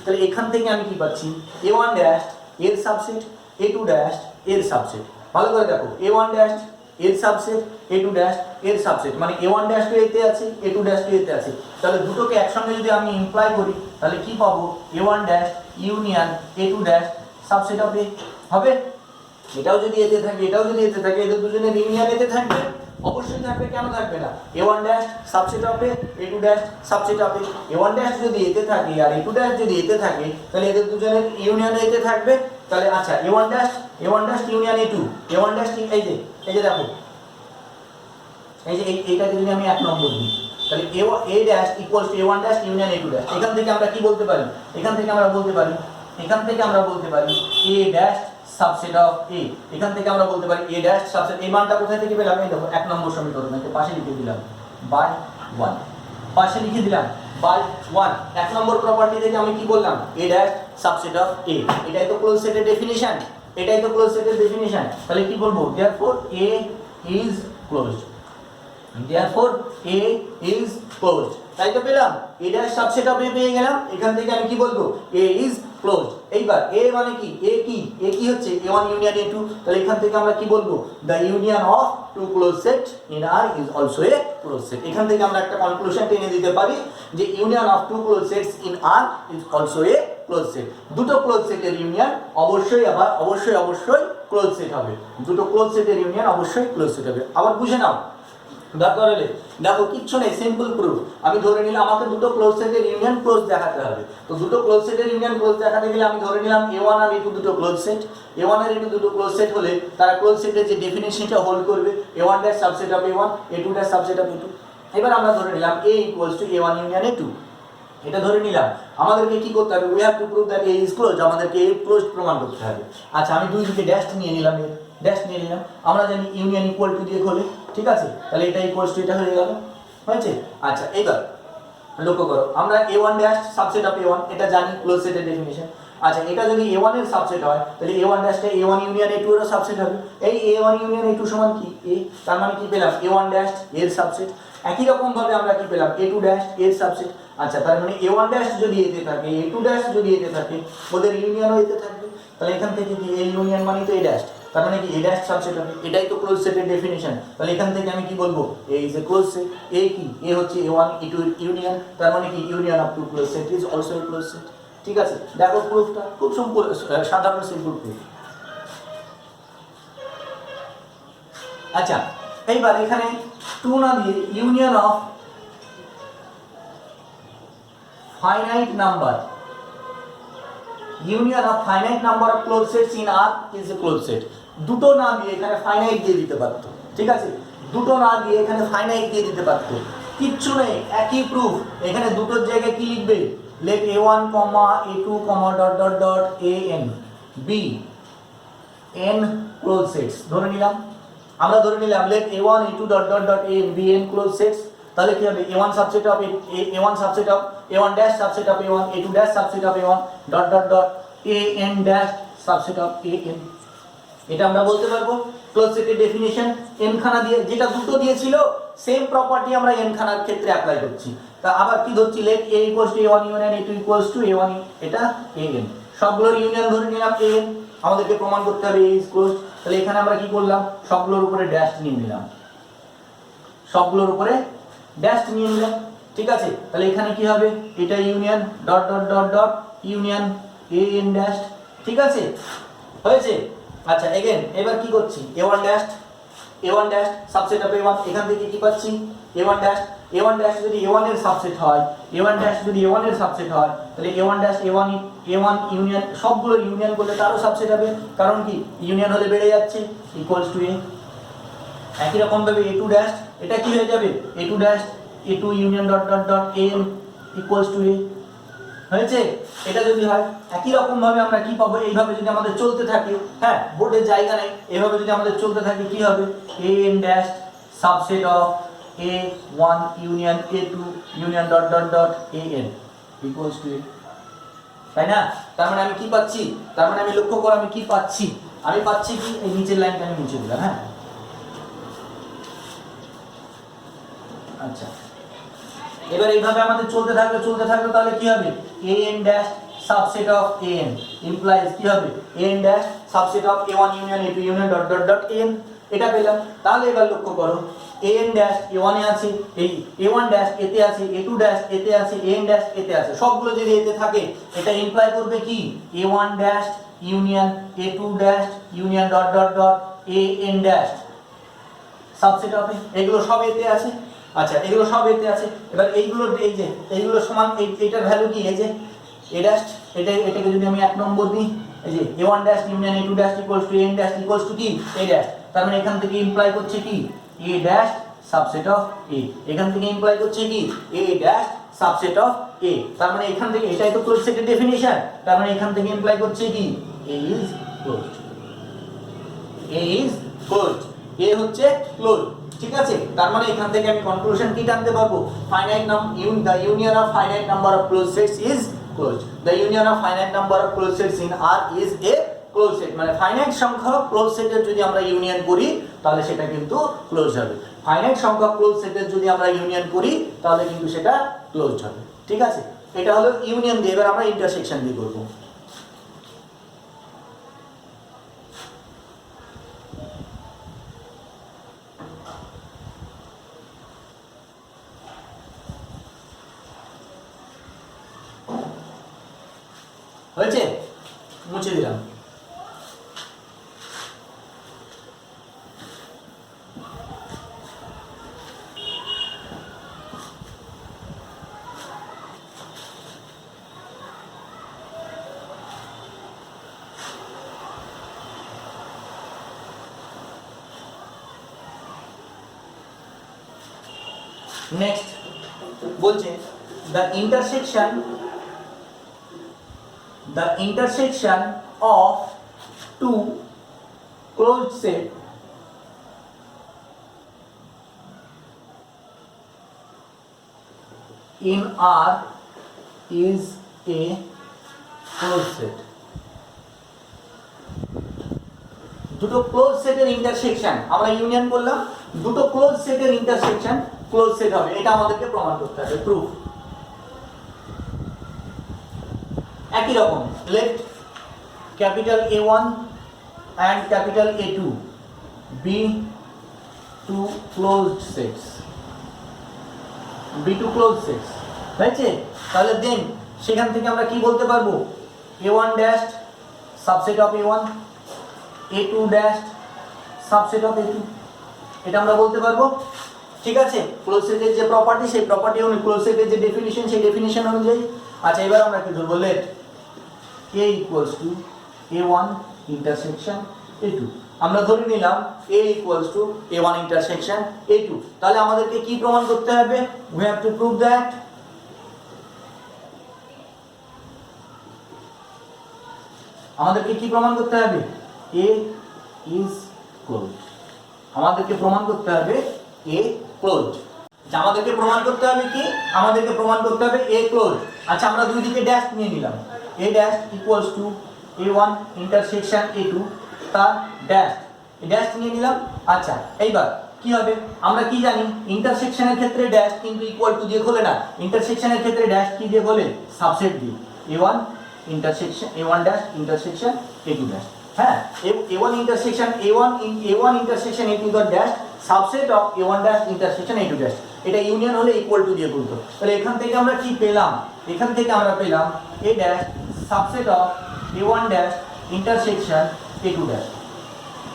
তাহলে এখান থেকে আমি কি পাচ্ছি, এ ওয়ান ড্যাশ এর সাবসেট, এ টু ড্যাশ এর সাবসেট। ভালো করে দেখো, এ ওয়ান ড্যাশ এর সাবসেট, এ টু ড্যাশ এর সাবসেট, মানে এ ওয়ান ড্যাশ টু এতে আছে, এ টু ড্যাশ টু এতে আছে, তাহলে দুটোকে একসঙ্গে যদি আমি ইমপ্লাই করি তাহলে কি পাবো, A one dash union A two dash subset of A হবে। এটাও যদি এতে থাকে, এটাও যদি এতে থাকে, এদের দুজনের ইউনিয়ন এতে থাকবে, অবশ্যই থাকবে, কেন থাকবে না। A one dash subset of A two dash subset of A one dash যদি এতে থাকে আর এ টু ড্যাশ যদি এতে থাকে তাহলে এদের দুজনের ইউনিয়ন এতে থাকবে। তাহলে আচ্ছা A one dash union A two, A one dash এই যে দেখো, এই যে এইটাকে যদি আমি এক নম্বর দিই তাহলে A dash equals to A one dash union A two dash. এখান থেকে আমরা কি বলতে পারি, এখান থেকে আমরা বলতে পারি এ ড্যাশ সাবসেট অফ এ। এখান থেকে আমরা বলতে পারি এ ড্যাশ সাবসেট, এই মানটা কোথায় থেকে পেলাম, এই দেখো এক নম্বর সমীকরণে পাশে লিখে দিলাম বাই ওয়ান, পাশে লিখে দিলাম বাই ওয়ান। এক নম্বর প্রপার্টি থেকে আমি কি বললাম, এ ড্যাশ সাবসেট অফ এ, এটাই তো ক্লোজ সেটের ডেফিনিশন, এটাই তো ক্লোজ সেটের ডেফিনিশন। তাহলে কি বলবো, therefore A is closed, therefore A is closed, তাই তো পেলাম, এ ড্যাশ সাবসেট অফ এ পেয়ে গেলাম। এখান থেকে আমি কি বলবো, এ ইজ ক্লোজড। এইবার এ মানে কি, এ কি হচ্ছে, A one union A two, তাহলে এখান থেকে আমরা কি বলবো, the union of two close set in R is also a close set. এখান থেকে আমরা একটা কনক্লুশন টেনে দিতে পারি যে union of two close sets in R is also a close set. দুটো ক্লোজ সেটের ইউনিয়ন অবশ্যই ক্লোজ সেট হবে, দুটো ক্লোজ সেটের ইউনিয়ন অবশ্যই ক্লোজ সেট হবে। আবার বুঝে নাও, দরকার হলে দেখো, কিচ্ছু নেই, সিম্পল প্রুফ। আমি ধরে নিলাম আমাকে দুটো ক্লোজ সেটের ইউনিয়ন ক্লোজ দেখাতে হবে, তো দুটো ক্লোজ সেটের ইউনিয়ন ক্লোজ দেখাতে গেলে আমি ধরে নিলাম এ ওয়ান আর এ টু দুটো ক্লোজ সেট, এ ওয়ান আর এ টু দুটো ক্লোজ সেট হলে তারা ক্লোজ সেটের যে ডেফিনিশনটা হোল্ড করবে, A one dash subset of A one, A two dash subset of A two. এবার আমরা ধরে নিলাম A equals to A one union A two, এটা ধরে নিলাম। আমাদেরকে কি করতে হবে, we have to prove that A is close, আমাদেরকে এ ক্লোজ প্রমাণ করতে হবে। আচ্ছা আমি দুই দিকে ড্যাশ নিয়ে নিলাম, আমরা জানি ইউনিয়ন ইকুয়াল টু দিয়ে খোলে, ঠিক আছে, তাহলে এটা ইকুয়ালস টু এটা হয়ে গেল, হয়েছে। আচ্ছা এইবার লক্ষ্য করো, আমরা A one dash subset of A one এটা জানি ক্লোজ সেটের ডেফিনিশন। আচ্ছা এটা যদি এ ওয়ান এর সাবসেট হয় তাহলে এ ওয়ান ড্যাশটা A one union A two এর সাবসেট হবে। এই A one union A two সমান কি, এ, তার মানে কি পেলাম, এ ওয়ান ড্যাশ এর সাবসেট। একই রকম ভাবে আমরা কি পেলাম, এ টু ড্যাশ এর সাবসেট। আচ্ছা তার মানে এ ওয়ান ড্যাশ যদি এতে থাকে, এ টু ড্যাশ যদি এতে থাকে, ওদের ইউনিয়নও এতে থাকবে। তাহলে এখান থেকে কি, এ ইউনিয়ন মানে তো এ ড্যাশ, তার মানে কি এ ড্যাশ সাবসেট হবে, এটাই তো ক্লোজ সেটের ডেফিনিশন। তাহলে এখান থেকে আমি কি বলবো, A is a close set. A কি, এ হচ্ছে A1 E2 ইউনিয়ন, তার মানে কি union of two close set is also a close set. ঠিক আছে, দেখো প্রুফটা খুব সাধারণ সিম্পল প্রুফ। আচ্ছা, এইবার এখানে টু না দিয়ে union of finite number, union of finite number of close sets in R is a close set. দুটো না দিয়ে এখানে ফাইনাইট দিয়ে দিতে পারতো, ঠিক আছে, দুটো না দিয়ে এখানে ফাইনাইট দিয়ে দিতে পারতো, কিচ্ছু নেই, একই প্রুফ। এখানে দুটোর জায়গায় কি লিখবে, let A1, A2, dot dot dot AN be n close sets. ধরে নিলাম, আমরা ধরে নিলাম let A1, A2, dot dot dot AN be n close sets. তাহলে কি হবে, A1 subset of A1 subset of A1 dash subset of A1, A2 dash subset of A1 dot dot dot AN dash subset of AN। এটা আমরা বলতে পারবো ক্লোজ সেটের ডেফিনিশন। n খানা দিয়ে, যেটা দুটো দিয়েছিল সেম প্রপার্টি আমরা n খানার ক্ষেত্রে অ্যাপ্লাই করছি। তা আবার কি ধরছি, let A equals to A1 union A2 equals to A1, এটা AN, সবগুলোর ইউনিয়ন ধরে নিলাম AN, আমাদেরকে প্রমাণ করতে হবে A ইজ ক্লোজ। তাহলে এখানে আমরা কি করলাম, সবগুলোর উপরে ড্যাশ নিয়ে নিলাম, সবগুলোর উপরে ড্যাশ নিয়ে নিলাম, ঠিক আছে। তাহলে এখানে কি হবে, এটা union dot dot dot dot union AN dash, ঠিক আছে, হয়েছে। আচ্ছা এগেন এবার কি করছি, A1 dash subset of A1, এখান থেকে কি পাচ্ছি A1 ড্যাশ যদি A1 এর সাবসেট হয়, A1 ড্যাশ যদি A1 এর সাবসেট হয়, তাহলে A1 ড্যাশ A1 ইউনিয়ন, সবগুলো ইউনিয়ন করলে তারও সাবসেট হবে, কারণ কি ইউনিয়ন হলে বেড়ে যাচ্ছে, ইকুয়ালস টু A। একই রকম ভাবে A2 ড্যাশ, এটা কি হয়ে যাবে, A2 dash A2 union dot dot dot AN equals to A, হয়েছে। এটা যদি হয় একই রকম ভাবে আমরা কি পাবো, এইভাবে যদি আমাদের চলতে থাকে, হ্যাঁ বোর্ডের জায়গা নেই, এইভাবে যদি আমাদের চলতে থাকে কি হবে, AN dash subset of A1 union A2 union dot dot dot AN equals to A, তাই না? তার মানে আমি কি পাচ্ছি, তার মানে আমি লক্ষ্য করো আমি কি পাচ্ছি, আমি পাচ্ছি কি, এই নিচের লাইনটা আমি মুছে দিলাম, হ্যাঁ আচ্ছা। এবার এইভাবে আমাদের চলতে থাকবে তাহলে কি হবে, AN dash subset of AN implies কি হবে, AN dash subset of A1 union A2 union dot dot dot AN, এটা পেলাম। তাহলে এবার লক্ষ্য করো, AN ড্যাশ A1 এ আছে, এই A1 ড্যাশ এতে আছে, A2 ড্যাশ এতে আছে, AN ড্যাশ এতে আছে, সবগুলো যদি এতে থাকে এটা ইমপ্লাই করবে কি, A1 dash union A2 dash union dot dot dot AN dash subset of, এগুলো সব এতে আছে। আচ্ছা এগুলো সব এতে আছে, এবার এইগুলোর এই যে এইগুলো সমান এইটার ভ্যালু কি, এই যে A ড্যাশ, এটাকে যদি আমি 1 নম্বর দিই, এই যে A1 dash union A2 dash equals two AN dash equals to কি A ড্যাশ, তার মানে এখান থেকে ইমপ্লাই করছে কি A dash subset of A, এখান থেকে ইমপ্লাই করছে কি A dash subset of A, তার মানে এখান থেকে এটাই তো ক্লোজ সেটের ডেফিনিশন, তার মানে এখান থেকে ইমপ্লাই করছে কি A is closed, A is closed, A হচ্ছে ক্লোজ, ঠিক আছে। তার মানে এখান থেকে আমি কনক্লুশন কি টানতে পারবো, finite the union of finite number of closed sets is closed, the union of finite number of closed sets in R is a closed set, মানে ফাইনাইট সংখ্যক ক্লোজ সেটের যদি আমরা ইউনিয়ন করি তাহলে সেটা কিন্তু ক্লোজ হবে, ফাইনাইট সংখ্যক ক্লোজ সেটের যদি আমরা ইউনিয়ন করি তাহলে কিন্তু সেটা ক্লোজড হবে, ঠিক আছে। এটা হলো ইউনিয়ন দিয়ে, এবার আমরা ইন্টারসেকশন দিয়ে করব। হয়েছে, মুছে দিলাম। নেক্সট বলছে the intersection of two closed set in R is a closed set, দুটো ক্লোজ সেটের ইন্টারসেকশন, আমরা ইউনিয়ন করলাম, দুটো ক্লোজ সেটের ইন্টারসেকশন ক্লোজ সেট হবে, এটা আমাদেরকে প্রমাণ করতে হবে, প্রুফ। একই রকম let capital A1 and capital A2 be two closed sets, be two closed sets, হয়েছে? তাহলে দেন সেখান থেকে আমরা কি বলতে পারবো, a1 dash subset of a1, a2 dash subset of a2, এটা আমরা বলতে পারবো। ঠিক আছে, ক্লোজ সেটের যে প্রপার্টি সেই প্রপার্টি অনুযায়ী, ক্লোজ সেটের যে ডেফিনিশন সেই ডেফিনিশন অনুযায়ী। আচ্ছা, এবার আমরা কি ধরবো, late a equals to a1 intersection a2, আমরা ধরে নিলাম a equals to a1 intersection a2। তাহলে আমাদেরকে কি প্রমাণ করতে হবে, we have to prove that আমাদেরকে কি প্রমাণ করতে হবে, a is closed, আমাদেরকে প্রমাণ করতে হবে a closed। আমাদেরকে প্রমাণ করতে হবে কি, আমাদেরকে প্রমাণ করতে হবে a closed। আচ্ছা, আমরা দুই দিকে ড্যাশ নিয়ে নিলাম, a dash equals to a1 intersection a2 তার ড্যাশ, ড্যাশ নিয়ে নিলাম। আচ্ছা, এইবার কি হবে, আমরা কি জানি ইন্টারসেকশনের ক্ষেত্রে ড্যাশ কিন্তু ইকুয়াল টু দিয়ে খোলে না, ইন্টারসেকশনের ক্ষেত্রে ড্যাশ কি দিয়ে খোলে, সাবসেট দিয়ে, a1 intersection a1 dash intersection a2 dash, হ্যাঁ, a1 intersection a1 intersection a2 dot dash subset of a1 dash intersection a2 dash, এটা ইউনিয়ন হলে ইকুয়াল টু দিয়ে বলতো। তাহলে এখান থেকে আমরা কি পেলাম, এখান থেকে আমরা পেলাম a dash subset of a1 dash intersection a2 dash,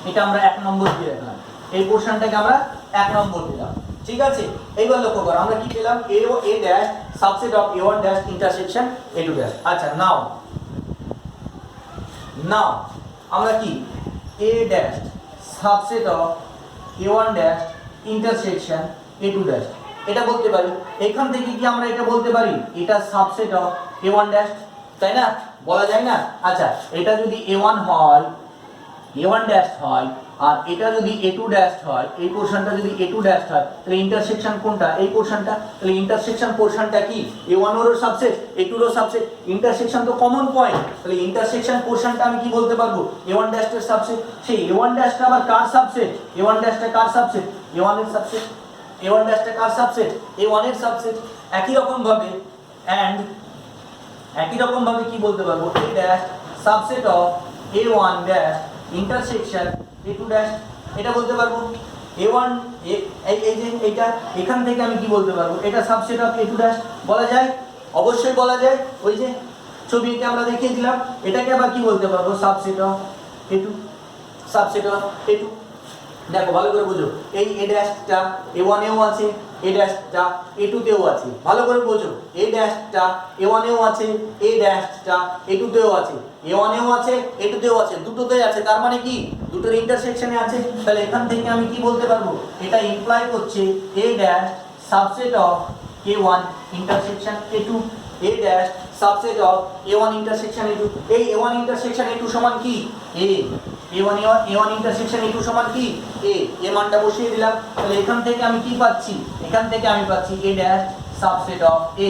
এটা আমরা 1 নম্বর দিয়ে রাখলাম, এই পোরশনটাকে আমরা 1 নম্বর দিলাম। ঠিক আছে, এইবার লক্ষ্য করো আমরা কি পেলাম, a dash subset of a1 dash intersection a2 dash। আচ্ছা, নাও আমরা কি a dash subset of a1 dash intersection a2 dash এটা বলতে পারি। এখান থেকে কি আমরা এটা বলতে পারি, এটা সাবসেট অফ a1 dash, তাই না, বলা যায় না? আচ্ছা, এটা যদি a1 হয়, a1 dash হয়, আর এটা যদি a2 dash হয়, এই পোরশনটা যদি a2 dash হয়, তাহলে ইন্টারসেকশন কোনটা, এই পোরশনটা। তাহলে ইন্টারসেকশন পোরশনটা কি, a1 এরও সাবসেট a2 এরও সাবসেট, ইন্টারসেকশন তো কমন পয়েন্ট। তাহলে ইন্টারসেকশন পোরশনটা আমি কি বলতে পারবো, a1 dash এর সাবসেট। সেই a1 dash টা আবার কার সাবসেট, a1 dash টা কার সাবসেট, a1 এর সাবসেট, a1 dash টা কার সাবসেট, a1 এর সাবসেট। একই রকম ভাবে কি বলতে পারবো, a dash subset of a1 dash intersection a2 dash, এটা বলতে পারবো। a1 এই যে এইটা, এখান থেকে আমি কি বলতে পারবো, এটা সাবসেট অফ a2 dash, বলা যায়, অবশ্যই বলা যায়। ওই যে ছবিতে আমরা দেখিয়ে দিলাম, এটাকে আবার কি বলতে পারবো, subset of a2, subset of a2। দেখো ভালো করে বুঝো, এই a ড্যাশটা a1 এও আছে, a ড্যাশটা a2 তেও আছে, ভালো করে বুঝো, a ড্যাশটা a1 এও আছে, a ড্যাশটা a2 তেও আছে, a1 এও আছে, a2 তেও আছে, দুটোতেই আছে, তার মানে কি দুটোর ইন্টারসেকশনে আছে। তাহলে এখান থেকে আমি কি বলতে পারবো, এটা ইমপ্লাই করছে a dash subset of a1 intersection a2, a dash subset of a1 intersection a2। এই a1 ইন্টারসেকশন a2 সমান কি, a1 ইন্টারসেকশন a2 সমান কি, a মানটা বসিয়ে দিলাম। তাহলে এখান থেকে আমি কি পাচ্ছি, এখান থেকে আমি পাচ্ছি a dash subset of a,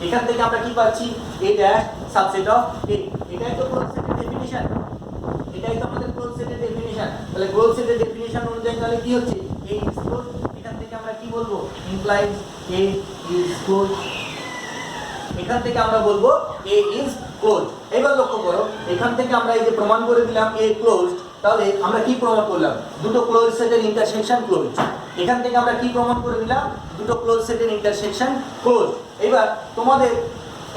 এখান থেকে আমরা কি পাচ্ছি, a dash subset of a। এটাই তো ক্লোজ সেটের ডেফিনিশন, এটাই তো আমাদের ক্লোজ সেটের ডেফিনিশন। তাহলে ক্লোজ সেটের ডেফিনিশন অনুযায়ী তাহলে কি হচ্ছে, a ইজ ক্লোজ। এখান থেকে আমরা কি বলবো, ইমপ্লাইজ a ইজ ক্লোজ, এখান থেকে আমরা বলবো a ইজ ক্লোজ। এবার লক্ষ্য করো, এখান থেকে আমরা এই যে প্রমাণ করে দিলাম a ক্লোজড, তাহলে আমরা কি প্রমাণ করলাম, দুটো ক্লোজ সেটের ইন্টারসেকশন ক্লোজ। এখান থেকে আমরা কি প্রমাণ করে দিলাম, দুটো ক্লোজ সেটের ইন্টারসেকশন ক্লোজ। এবার তোমাদের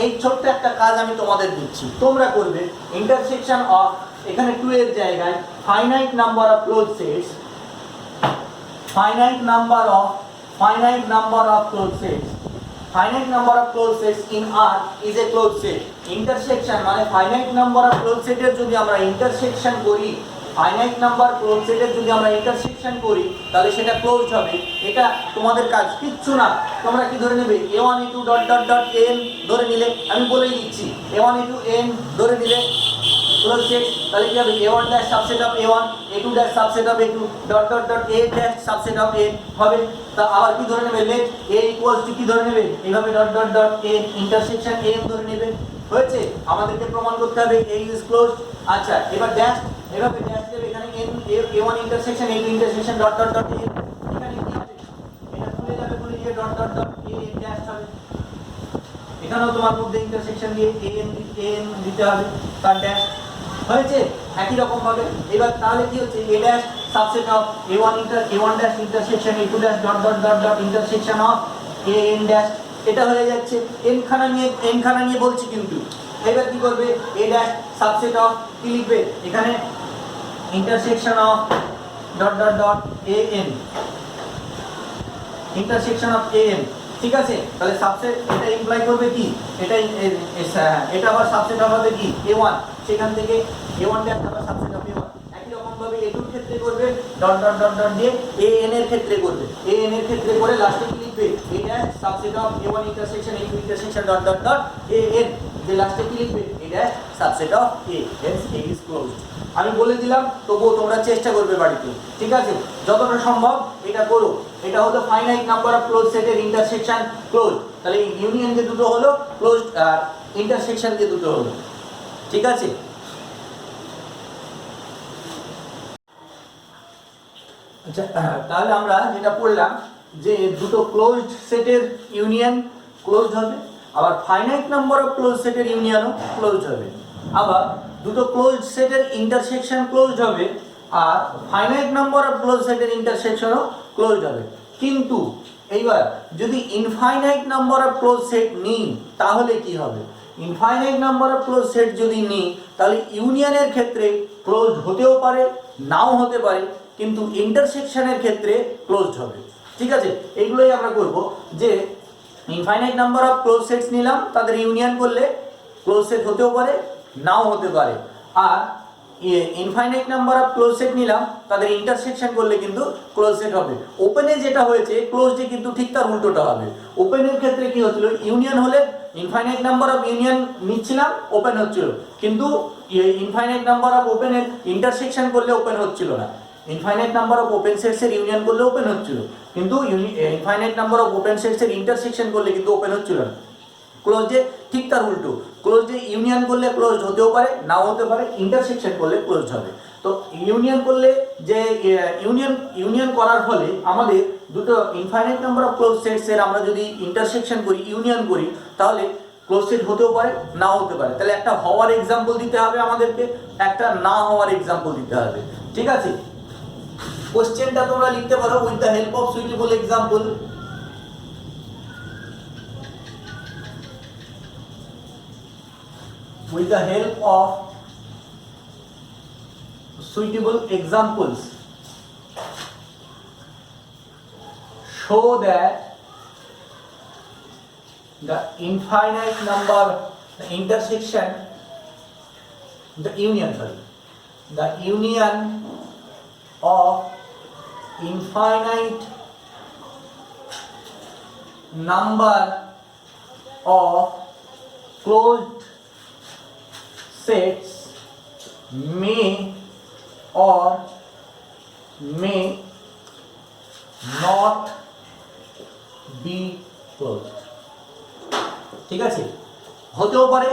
এই ছোট্ট একটা কাজ আমি তোমাদের দিচ্ছি, তোমরা করবে ইন্টারসেকশন অফ, এখানে 2 এর জায়গায় finite number of close sets, finite number of closed sets, finite number of closed sets in R is a closed set। intersection মানে finite number of closed set এর যদি আমরা intersection করি, finite number closed set এর যদি আমরা intersection করি, তাহলে সেটা ক্লোজড হবে। এটা তোমাদের কাজ কিচ্ছু না, তোমরা কি ধরে নেবে, a1 a2 dot dot dot n ধরে নিলে, আমি বলেই দিচ্ছি a1 a2 n ধরে নিলে ক্লোজ সেট। তাহলে কি হবে, a1 dash subset of a1, a2 dash subset of a2 dot dot dot a dash subset of a হবে। তা আবার কি ধরে নেবে, লেট a ইকুয়ালস টু কি ধরে নেবে, এইভাবে dot dot dot a intersection a ধরে নেবে। হয়েছে, আমাদেরকে প্রমাণ করতে হবে a ইজ ক্লোজড। আচ্ছা, এবার ড্যাশ, এভাবে ড্যাশ দেবে, এখানে n a1 intersection a2 intersection dot dot dot a, এখানে কি হবে, এটা খুলে যাবে, খুলে গিয়ে dot dot dot a dash হবে। এখানেও তোমার মধ্যে ইন্টারসেকশন দিয়ে an দিতে হবে, তার ড্যাশ। হয়েছে একই রকম ভাবে। এবার তাহলে কি হচ্ছে, A dash subset of A one dash intersection A two dash dot dot dot dot intersection of A N dash, এটা হয়ে যাচ্ছে এন খানা নিয়ে বলছি কিন্তু। এবার কি করবে, এ ড্যাশ সাবসেট অফ কি লিখবে এখানে, intersection of dot dot dot A N, intersection of A N, ঠিক আছে। তাহলে সাবসেট এটা ইমপ্লাই করবে কি, এটা আবার সাবসেট হবে কি a1, সেখান থেকে a1 ড্যাশ আবার সাবসেট অফ a1। একই রকম ভাবে a2 এর ক্ষেত্রে করবে ডট ডট ডট ডট দিয়ে an এর ক্ষেত্রে করবে, an এর ক্ষেত্রে করে লাস্টে কি লিখবে, a dash subset of a1 intersection a2 intersection dot dot dot an, যে লাস্টে কি লিখবে, a dash subset of a, hence a is closed। আমি বলে দিলাম, তবুও তোমরা চেষ্টা করবে বাড়িতে, ঠিক আছে, যতটা সম্ভব এটা করো। এটা হলো ফাইনাইট নাম্বার অফ ক্লোজ সেটের ইন্টারসেকশন ক্লোজ। তাহলে ইউনিয়ন যে দুটো হলো, ক্লোজ আর ইন্টারসেকশন যে দুটো হলো, ঠিক আছে। আচ্ছা, তাহলে আমরা যেটা পড়লাম যে দুটো ক্লোজড সেটের ইউনিয়ন ক্লোজড হবে, আবার ফাইনাইট নাম্বার অফ ক্লোজ সেটের ইউনিয়নও ক্লোজড হবে, আবার দুটো ক্লোজড সেটের ইন্টারসেকশন ক্লোজড হবে, আর ফাইনাইট নাম্বার অফ ক্লোজ সেটের ইন্টারসেকশনও ক্লোজড হবে। কিন্তু এইবার যদি infinite number of close set নিই তাহলে কি হবে, infinite number of close set যদি নিই তাহলে ইউনিয়নের ক্ষেত্রে ক্লোজ হতেও পারে, নাও হতে পারে, কিন্তু ইন্টারসেকশনের ক্ষেত্রে ক্লোজড হবে, ঠিক আছে। এইগুলোই আমরা করব যে infinite number of close sets নিলাম, তাদের ইউনিয়ন করলে ক্লোজ সেট হতেও পারে, নাও হতে পারে, আর infinite number of close set নিলাম, তাদের ইন্টারসেকশন করলে কিন্তু ক্লোজ সেট হবে। ওপেনে যেটা হয়েছে ক্লোজডে কিন্তু ঠিক তার উল্টোটা হবে। ওপেনের ক্ষেত্রে কি হচ্ছিল, ইউনিয়ন হলে ইনফাইনাইট নাম্বার অফ ইউনিয়ন নিচ্ছিলাম, ওপেন হচ্ছিল, কিন্তু ইনফাইনাইট নাম্বার অফ ওপেনের ইন্টারসেকশন করলে ওপেন হচ্ছিল না। ইনফাইনাইট নাম্বার অফ ওপেন সেটসের ইউনিয়ন করলে ওপেন হচ্ছিল, কিন্তু ইনফাইনাইট নাম্বার অফ ওপেন সেটসের ইন্টারসেকশন করলে কিন্তু ওপেন হচ্ছিল না। ক্লোজে ঠিক তার উল্টো, ক্লোজে ইউনিয়ন করলে ক্লোজ হতেও পারে, নাও হতে পারে, ইন্টারসেকশন করলে ক্লোজ হবে। তো ইউনিয়ন করলে যে ইউনিয়ন করার ফলে আমাদের দুটো ইনফাইনাইট নাম্বার অফ ক্লোজ সেটসের আমরা যদি ইন্টারসেকশন করি, ইউনিয়ন করি, তাহলে ক্লোজ সেট হতেও পারে, নাও হতে পারে। তাহলে একটা হওয়ার এক্সাম্পল দিতে হবে আমাদেরকে, একটা না হওয়ার এক্সাম্পল দিতে হবে, ঠিক আছে। কোশ্চেনটা তোমরা লিখতে পারো with the help of suitable example. With the help of suitable examples, show that the infinite number, the intersection, the union of infinite number of closed sets may or may not be closed, ঠিক আছে। হতেও পারে,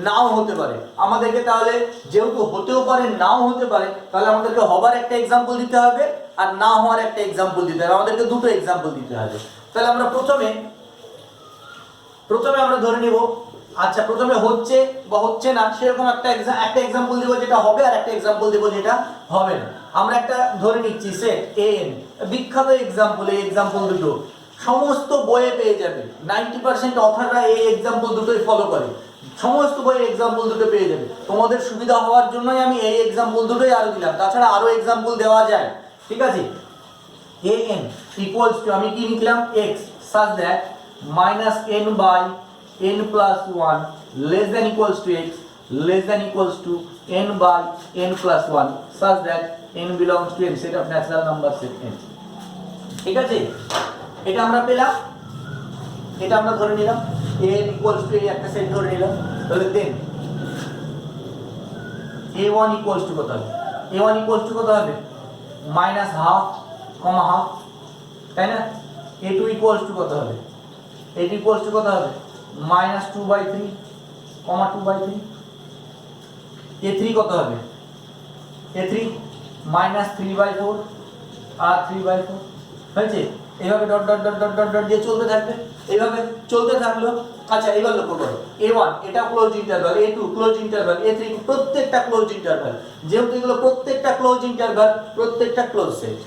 নাও হতে পারে। আমাদেরকে তাহলে যেহেতু হতেও পারে, নাও হতে পারে, তাহলে আমাদেরকে হবার একটা এক্সাম্পল দিতে হবে আর না হওয়ার একটা এক্সাম্পল দিতে হবে। আমাদেরকে দুটো এক্সাম্পল দিতে হবে। তাহলে আমরা প্রথমে আমরা ধরে নিব, আচ্ছা প্রথমে হচ্ছে বা হচ্ছে না সেরকম একটা এক্সাম্পল দিব যেটা হবে, আর একটা এক্সাম্পল দিব যেটা হবে না। আমরা একটা ধরে নিচ্ছি সেট এন, বিখ্যাত এক্সাম্পল, এই এক্সাম্পল দুটো সমস্ত বইয়ে পেয়ে যাবে। 90% অথররা এই এক্সাম্পল দুটোই ফলো করে, সমস্ত বইয়ে এক্সাম্পল দুটো পেয়ে যাবে। তোমাদের সুবিধা হওয়ার জন্যই আমি এই এক্সাম্পল দুটোই আরো দিলাম, তাছাড়া আরো এক্সাম্পল দেওয়া যায়, ঠিক আছে। এ এন ইকুয়ালস টু, আমি কি লিখলাম, x such that minus n by n plus 1 less than equals to x less than equals to n by n plus 1 such that n belongs to n set of natural numbers set n, ঠিক আছে। এটা আমরা পেলাম, এটা আমরা ধরে নিলাম n equals to একটা সেট ধরে নিলাম। তাহলে দেন a1 equals to কত হবে, a1 equals to কত হবে, minus half comma half, তাই না। a2 equals to কত হবে, a2 equals to কত হবে, minus 2/3 comma 2/3, a3 কত হবে, a3 minus 3/4 আর 3/4 হয়েছে। এইভাবে dot dot dot dot dot dot দিয়ে চলতে থাকবে, এইভাবে চলতে থাকলো। আচ্ছা এবার লক্ষ্য করো A1 এটা close interval, A2 close interval, A3 প্রত্যেকটা ক্লোজ ইন্টারভাল, যেহেতু এগুলো প্রত্যেকটা ক্লোজ ইন্টারভাল, প্রত্যেকটা ক্লোজ সেট।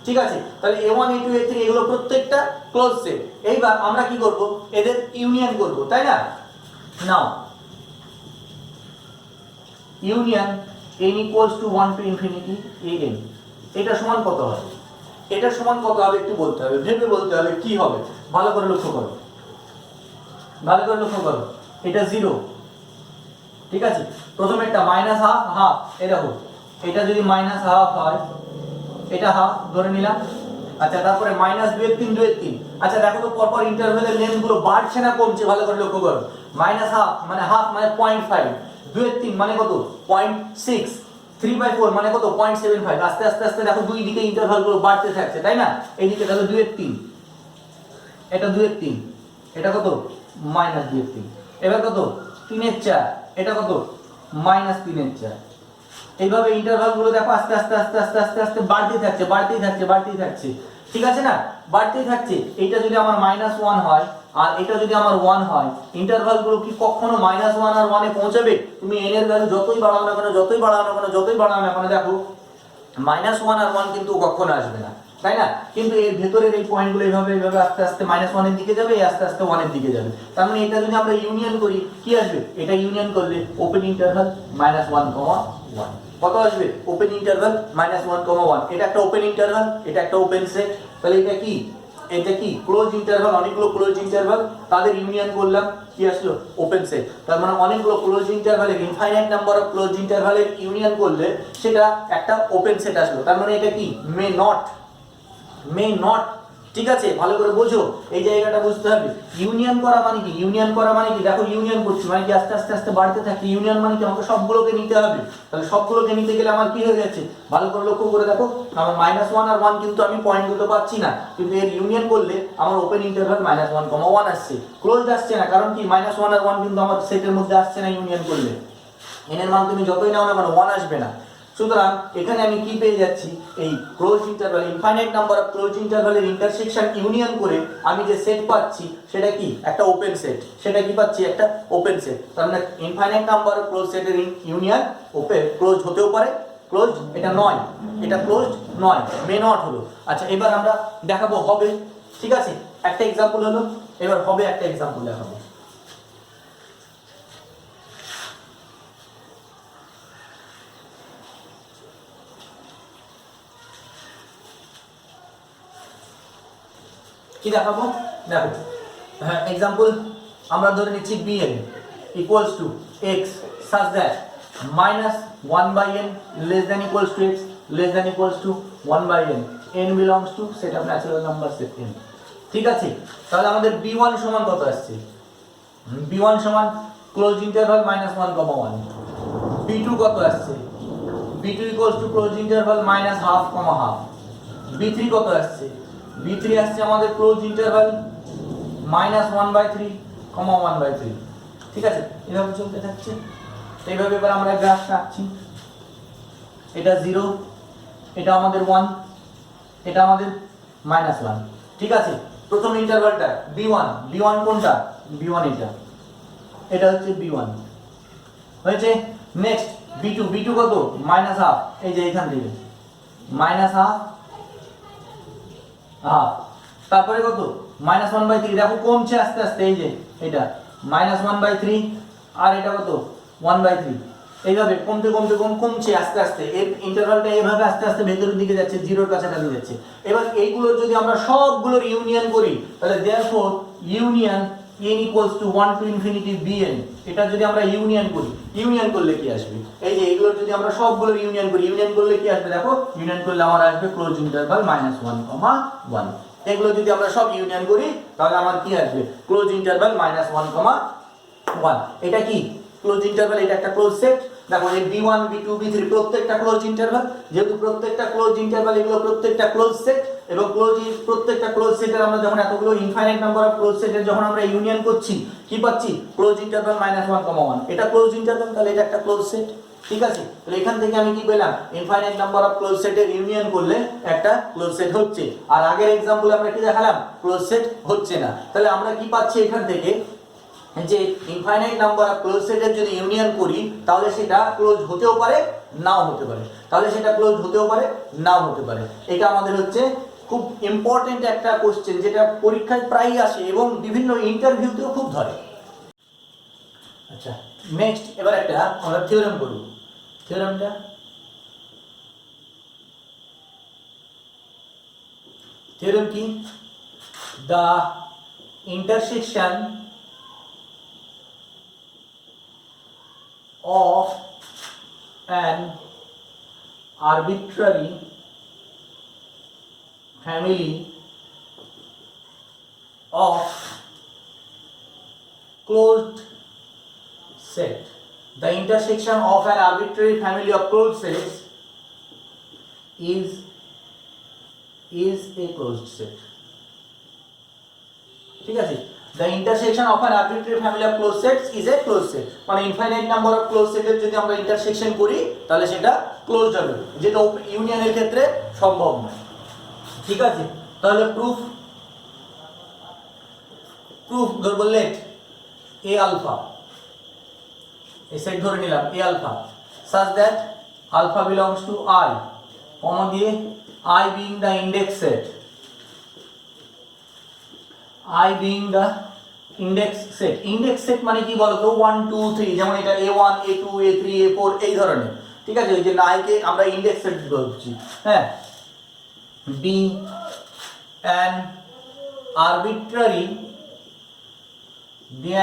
ঠিক আছে, তাহলে A1 A2 A3 এগুলো প্রত্যেকটা ক্লোজ সেট। এইবার আমরা কি করব, এদের ইউনিয়ন করব, তাই না? নাও union n equals to 1 to infinity an, এটা সমান কত হবে? এটা সমান কত হবে একটু বলতে হবে, ভেবে বলতে হবে কি হবে। ভালো করে লক্ষ্য করো, ভালো করে লক্ষ্য করো, এটা 0। ঠিক আছে, প্রথমে একটা মাইনাস হাফ হাফ, এরকম এটা যদি মাইনাস হাফ হয়, এটা হাফ ধরে নিলাম। আচ্ছা তারপরে মাইনাস 2 এর 3 2 এর 3। আচ্ছা দেখো তো পরপর ইন্টারভ্যালের লেন্থ গুলো বাড়ছে না কমছে, ভালো করে লক্ষ্য করো। মাইনাস হাফ মানে 0.5, 2 এর 3 মানে কত 0.6, 3/4 মানে কত 0.75। আস্তে আস্তে আস্তে দেখো দুই দিকে ইন্টারভ্যাল গুলো বাড়তে থাকছে, তাই না? এইদিকে দেখো 2 এর 3, এটা 2 এর 3, এটা কত মাইনাস 2 এর 3, এবার কত 3 এর 4, এটা কত মাইনাস 3 এর 4। এইভাবে ইন্টারভাল গুলো দেখো আস্তে আস্তে আস্তে আস্তে আস্তে আস্তে বাড়তেই থাকছে বাড়তেই থাকছে বাড়তেই থাকছে। ঠিক আছে না, বাড়তেই থাকছে। এইটা যদি আমার -1 হয় আর এটা যদি আমার 1 হয়, ইন্টারভাল গুলো কি কখনো -1 আর 1 এ পৌঁছাবে? তুমি n এর ভ্যালু যতই বাড়াও না কেন, যতই বাড়াও না কেন, যতই বাড়াও না কেন, দেখো -1 আর 1 কিন্তু কখনো আসবে না, তাই না? কিন্তু এর ভেতরের এই পয়েন্টগুলো এইভাবে এইভাবে আস্তে আস্তে -1 এর দিকে যাবে, আস্তে আস্তে 1 এর দিকে যাবে। তার মানে এটা যদি আমরা ইউনিয়ন করি কি আসবে? এটা ইউনিয়ন করলে ওপেন ইন্টারভাল -1, 1 কত আসবে? Open interval -1, 1। এটা একটা ওপেন ইন্টারভাল, এটা একটা ওপেন সেট। তাহলে এটা কি? এটা কি ক্লোজ ইন্টারভাল, অনেকগুলো ক্লোজ ইন্টারভাল তাদের ইউনিয়ন করলাম, কি আসলো? Open set. তার মানে অনেকগুলো ক্লোজ ইন্টারভালের ইনফাইনাইট নাম্বার অফ ক্লোজ ইন্টারভালের ইউনিয়ন করলে সেটা একটা ওপেন সেট আসলো। তার মানে এটা কি? May not. ঠিক আছে, ভালো করে বোঝো, এই জায়গাটা বুঝতে হবে। ইউনিয়ন করা মানে কি? ইউনিয়ন করা মানে কি? দেখো ইউনিয়ন করছি মানে কি আস্তে আস্তে আস্তে বাড়তে থাকে। ইউনিয়ন মানে কি? আমাকে সবগুলোকে নিতে হবে। তাহলে সবগুলোকে নিতে গেলে আমার কি হয়ে যাচ্ছে? ভালো করে লক্ষ্য করে দেখো, আমার -1 আর 1 কিন্তু আমি পয়েন্ট দুটো পাচ্ছি না, কিন্তু এর ইউনিয়ন করলে আমার ওপেন ইন্টারভাল -1, 1 আসছে, ক্লোজ আসছে না। কারণ কি? -1 আর 1 কিন্তু আমার সেটের মধ্যে আসছে না ইউনিয়ন করলে। n এর মান তুমি যতই নাও না কেন 1 আসবে না। সুতরাং এখানে আমি কি পেয়ে যাচ্ছি? এই close interval, infinite number of close ইন্টারভালের ইন্টারসেকশন ইউনিয়ন করে আমি যে সেট পাচ্ছি সেটা কি? একটা ওপেন সেট। সেটা কি পাচ্ছি? একটা ওপেন সেট। তার মানে ইনফাইনাইট নাম্বার অফ ক্লোজ সেটের ইউনিয়ন ওপেন, ক্লোজ হতেও পারে, ক্লোজ এটা নয়, এটা ক্লোজ নয়, মে নট হলো। আচ্ছা এবার আমরা দেখাবো হবে। ঠিক আছে, একটা এক্সাম্পল হলো, এবার হবে একটা এক্সাম্পল দেখাবো। কি দেখাবো? দেখো, হ্যাঁ এক্সাম্পল আমরা ধরে নিচ্ছি bn equals to x such that -1/n less than equals to x less than equals to 1/n, n belongs to set of natural numbers set n। ঠিক আছে, তাহলে আমাদের b1 সমান কত আসছে? b1 সমান ক্লোজ ইন্টারভাল -1, 1। b2 কত আসছে? b2 equals to close interval -1/2, 1/2। b3 কত আসছে? b3 আসছে আমাদের ক্লোজ ইন্টারভাল -1/3, 1/3। ঠিক আছে, এভাবে চলতে থাকছে। এইভাবে এবার আমরা গ্রাফ আঁকছি। এটা 0, এটা আমাদের 1, এটা আমাদের -1। ঠিক আছে, প্রথম ইন্টারভালটা b1 কোনটা? b1 এটা হচ্ছে b1 হয়েছে। নেক্সট b2 কত? -1/2, এই যে এখান থেকে -1/2, তারপরে কত? -1/3। দেখো কমছে আস্তে আস্তে, এই যে এটা -1/3 আর এটা কত? 1/3। এইভাবে কমতে কমতে কমছে আস্তে আস্তে, এর ইন্টারভালটা এইভাবে আস্তে আস্তে ভেতরের দিকে যাচ্ছে, জিরোর কাছাকাছি যাচ্ছে। এবার এইগুলোর যদি আমরা সবগুলোর ইউনিয়ন করি, তাহলে therefore union n equals to 1 to infinity bn, এটা যদি আমরা ইউনিয়ন করি, ইউনিয়ন করলে কি আসবে? এই যে এগুলোর যদি আমরা সবগুলোর ইউনিয়ন করি, ইউনিয়ন করলে কি আসবে? দেখো ইউনিয়ন করলে আমার আসবে ক্লোজ ইন্টারভাল -1, 1। এগুলো যদি আমরা সব ইউনিয়ন করি তাহলে আমার কি আসবে? Close interval -1, 1। এটা কি? ক্লোজ ইন্টারভাল, এটা একটা ক্লোজ সেট। দেখো এই b1 b2 b3 প্রত্যেকটা ক্লোজ ইন্টারভাল, যেহেতু প্রত্যেকটা ক্লোজ ইন্টারভাল, এগুলো প্রত্যেকটা ক্লোজ সেট। এবং প্রত্যেকটা ক্লোজ সেটের আমরা যখন এতগুলো ইনফাইনাইট নাম্বার অফ ক্লোজ সেটের যখন আমরা ইউনিয়ন করছি, কি পাচ্ছি? Close interval -1, 1। এটা ক্লোজ ইন্টারভাল, তাহলে এটা একটা ক্লোজ সেট। ঠিক আছে, তাহলে এখান থেকে আমি কি পেলাম? ইনফাইনাইট নাম্বার অফ ক্লোজ সেটের ইউনিয়ন করলে একটা ক্লোজ সেট হচ্ছে। আর আগের এক্সাম্পলে আমরা কি দেখালাম? ক্লোজ সেট হচ্ছে না। তাহলে আমরা কি পাচ্ছি এখান থেকে? যে ইনফাইনাইট নাম্বার অফ ক্লোজ সেটের যদি ইউনিয়ন করি তাহলে সেটা ক্লোজ হতেও পারে নাও হতে পারে, তাহলে সেটা ক্লোজ হতেও পারে নাও হতে পারে। এটা আমাদের হচ্ছে খুব ইম্পর্টেন্ট একটা কোশ্চেন, যেটা পরীক্ষায় প্রায়ই আসে এবং বিভিন্ন ইন্টারভিউতেও খুব ধরে। আচ্ছা নেক্সট এবার একটা আমরা থিওরেম করব। থিওরেমটা থিওরেম কি? The intersection of an arbitrary family of closed set. The intersection of an arbitrary family of closed sets is a closed set. ঠিক আছে? The intersection of an arbitrary family of closed sets is a closed set. মানে ইনফাইনাইট নাম্বার অফ ক্লোজ সেটের যদি আমরা ইন্টারসেকশন করি তাহলে সেটা ক্লোজড হবে, যেটা ইউনিয়নের ক্ষেত্রে সম্ভব নয়। ঠিক আছে, তাহলে প্রুফ ধরবো লেট এ আলফা, এই সেট ধরে নিলাম A alpha, such that alpha belongs to I, comma দিয়ে I being the index set, I being the index set. Index set মানে কি বলতো 1 2 3, যেমন এটা a1 a2 a3 a4 এই ধরনের। ঠিক আছে, ওই যে I কে আমরা ইনডেক্স সেট বলছি। হ্যাঁ, be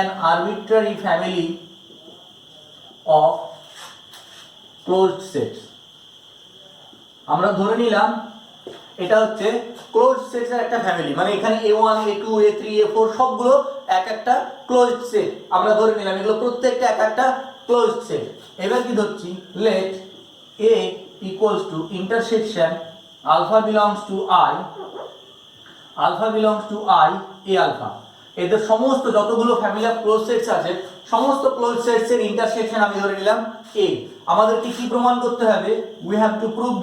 an arbitrary family of closed sets. আমরা ধরে নিলাম এটা হচ্ছে ক্লোজড সেটের একটা ফ্যামিলি, মানে এখানে a1 a2 a3 a4 সবগুলো এক একটা ক্লোজড সেট আমরা ধরে নিলাম, এগুলো প্রত্যেকটা এক একটা ক্লোজড সেট। এবার কি ধরছি, let a equals to intersection alpha belongs to I a alpha, এদের সমস্ত যতগুলো ফ্যামিলি অফ ক্লোজ সেটস আছে সমস্ত ক্লোজ সেটস এর ইন্টারসেকশন আমি ধরে নিলাম a। আমাদেরকে কি প্রমাণ করতে হবে? we have to prove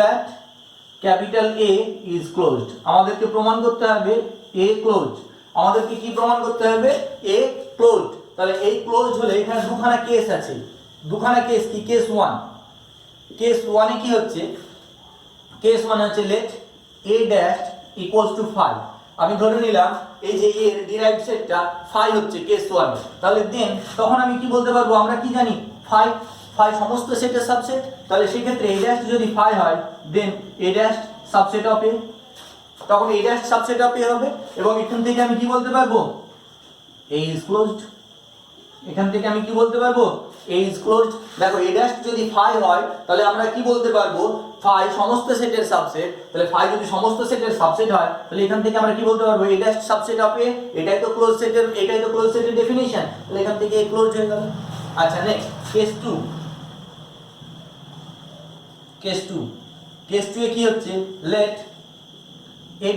that capital A is closed. আমাদেরকে প্রমাণ করতে হবে A closed। আমাদেরকে কি প্রমাণ করতে হবে? A closed। তাহলে A closed হলে এখানে দুখানা কেস আছে, দুখানা কেস কি? কেস 1, কেস 1 এ কি হচ্ছে? কেস 1 হচ্ছে let A dash equals to phi। আমি ধরে নিলাম এই যে A এর ডিরাইভড সেটটা phi হচ্ছে কেস 1। তাহলে দেন তখন আমি কি বলতে পারবো? আমরা কি জানি? phi সমস্ত সেটের সাবসেট। তাহলে সেই ক্ষেত্রে A dash যদি phi হয় দেন A dash subset of A, তখন A dash subset of A হবে। এবং এখান থেকে আমি কি বলতে পারবো? A is closed। এখান থেকে আমি কি বলতে পারবো? A is closed। দেখো A dash যদি phi হয় তাহলে আমরা কি বলতে পারবো? phi সমস্ত সেটের সাবসেট। তাহলে phi যদি সমস্ত সেটের সাবসেট হয় তাহলে এখান থেকে আমরা কি বলতে পারবো? A dash subset of A। এটাই তো ক্লোজ সেটের ডেফিনিশন। তাহলে এখান থেকে A ক্লোজড হয়ে গেল। আচ্ছা নেক্সট কেস 2। কেস 2 এ কি হচ্ছে? let A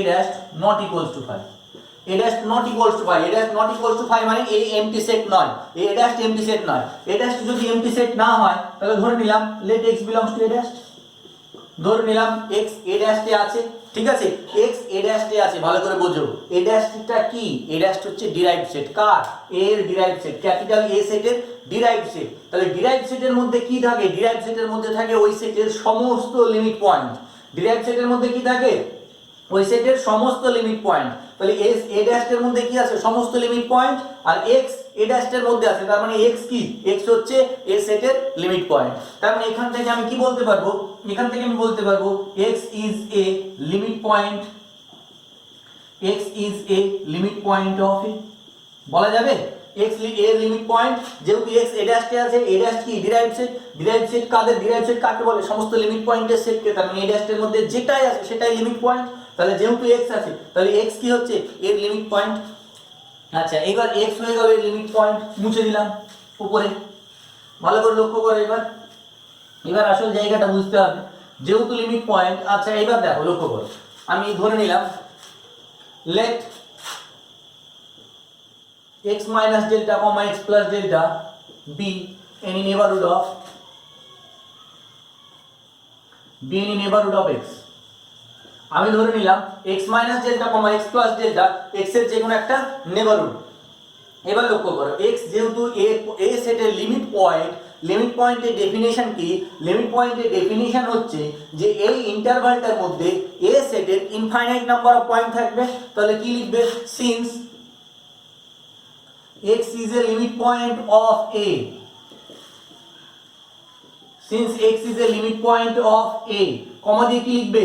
dash not equals to phi। A dash not equals to phi, A dash not equals to phi মানে A empty set নয়, A dash empty set নয়। A dash যদি empty set না হয় তাহলে ধরে নিলাম let x belongs to A dash, ধরে নিলাম x A dash এ আছে। ঠিক আছে, x A dash এ আছে, ভালো করে বোঝো। A dash টা কি? A dash হচ্ছে ডিরাইভড সেট। কার? A এর ডিরাইভড সেট, ক্যাপিটাল A সেটের ডিরাইভড সেট। তাহলে ডিরাইভড সেটের মধ্যে কি থাকে? ডিরাইভড সেটের মধ্যে থাকে ওই সেটের সমস্ত লিমিট পয়েন্ট। ডিরাইভড সেটের মধ্যে কি থাকে? ওই সেটের সমস্ত লিমিট পয়েন্ট। তাহলে s a dash এর মধ্যে কি আছে? সমস্ত লিমিট পয়েন্ট। আর x a dash এর মধ্যে আছে, তার মানে x কি? x হচ্ছে a সেটের লিমিট পয়েন্ট। তার মানে এখান থেকে আমি কি বলতে পারবো? এখান থেকে আমি বলতে পারবো x is a limit point, x is a limit point of a, বলা যাবে x এর লিমিট পয়েন্ট। যেহেতু x a dash এ আছে, a dash কি? Derived set. ডিরাইভড সেট কাদের? ডিরাইভড সেট কাকে বলে? সমস্ত লিমিট পয়েন্টের সেটকে। তার মানে a dash এর মধ্যে যেটাই আছে সেটাই লিমিট পয়েন্ট। তাহলে যেহেতু x আছে তাহলে x কি হচ্ছে? এর লিমিট পয়েন্ট। আচ্ছা এবার x হয়ে গেল এর লিমিট পয়েন্ট, মুছে দিলাম উপরে। ভালো করে লক্ষ্য করো এবার আসল জায়গাটা বুঝতে হবে, যেহেতু লিমিট পয়েন্ট। আচ্ছা এবার দেখো, লক্ষ্য করো, আমি ধরে নিলাম let x minus delta comma x plus delta be any neighborhood of x। আমি ধরে নিলাম x মাইনাস ডেল্টা কমা x প্লাস ডেল্টা x এর যে কোনো একটা নেবারহুড। এবার লক্ষ্য করো x যেহেতু a সেটের লিমিট পয়েন্টের ডেফিনেশন কি? লিমিট পয়েন্টের ডেফিনেশন হচ্ছে যে এই ইন্টারভালটার মধ্যে a সেটের ইনফাইনাইট নাম্বার অফ পয়েন্ট থাকবে। তাহলে কি লিখবে? Since x is a limit point of a, since x is a limit point of a, কমা দিয়ে কি লিখবে?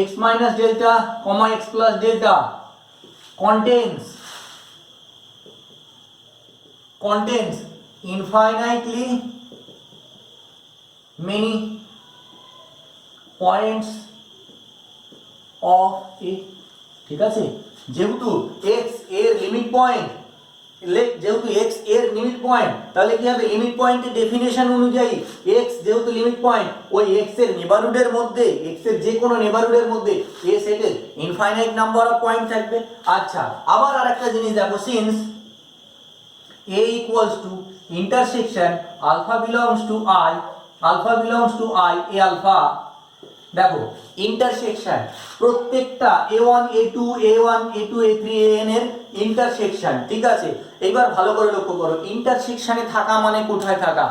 x minus delta, x plus delta contains infinitely many points of a। ঠিক আছে, যেহেতু x এর লিমিট পয়েন্ট, যেহেতু x এর লিমিট পয়েন্ট, তাহলে কি হবে? লিমিট পয়েন্টের ডেফিনেশন অনুযায়ী x যেহেতু লিমিট পয়েন্ট, ওই x এর নেবারহুডের মধ্যে, x এর যে কোনো নেবারহুডের মধ্যে a সেটের ইনফাইনাইট নাম্বার অফ পয়েন্ট থাকবে। আচ্ছা, আবার আরেকটা জিনিস দেখো, since a equals to intersection alpha belongs to I a alpha। দেখো ইন্টারসেকশন, প্রত্যেকটা a1 a2 a1 a2 a3 an এর ইন্টারসেকশন। ঠিক আছে, এবার ভালো করে লক্ষ্য করো, ইন্টারসেকশনে থাকা মানে কোথায় থাকা?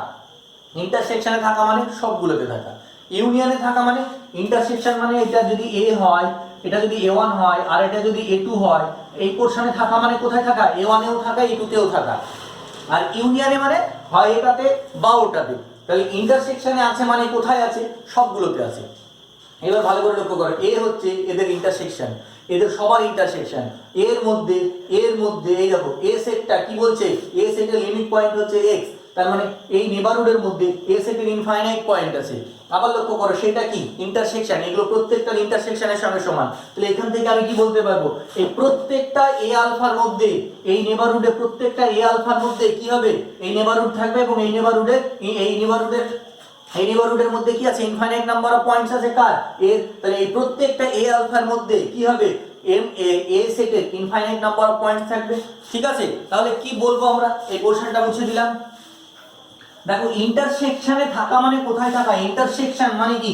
ইন্টারসেকশনে থাকা মানে সবগুলোতে থাকা। ইউনিয়নে থাকা মানে, ইন্টারসেকশন মানে এটা যদি a হয়, এটা যদি a1 হয়, আর এটা যদি a2 হয়, এই পোরশনে থাকা মানে কোথায় থাকা? a1 এও থাকা, a2 তেও থাকা। আর ইউনিয়নে মানে হয় এটাতে বা ওটাতে। তাহলে ইন্টারসেকশনে আছে মানে কোথায় আছে? সবগুলোতে আছে। এবার ভালো করে লক্ষ্য করো, এ হচ্ছে এদের ইন্টারসেকশন, এদের সবার ইন্টারসেকশন। এর মধ্যে এই দেখো এ সেটটা কি বলছে? এ সেটের লিমিট পয়েন্ট হচ্ছে x, তার মানে এই নেবারহুডের মধ্যে এ সেটের ইনফাইনাইট পয়েন্ট আছে। আবার লক্ষ্য করো সেটা কি? ইন্টারসেকশন। এগুলো প্রত্যেকটা ইন্টারসেকশনের সঙ্গে সমান। তাহলে এখান থেকে আমি কি বলতে পারবো? এই প্রত্যেকটা এ আলফার মধ্যে, এই নেবারহুডে প্রত্যেকটা এ আলফার মধ্যে কি হবে? এই নেবারহুড থাকবে, এবং এই নেবারহুডের মধ্যে কি আছে? ইনফাইনাইট নাম্বার অফ পয়েন্টস আছে কার? এর। তাহলে এই প্রত্যেকটা এ আলফার মধ্যে কি হবে? এ সেটের ইনফাইনাইট নাম্বার অফ পয়েন্টস থাকবে। ঠিক আছে, তাহলে কি বলবো আমরা? এই পোরশনটা মুছে দিলাম। দেখো ইন্টারসেকশনে থাকা মানে কোথায় থাকা? ইন্টারসেকশন মানে কি?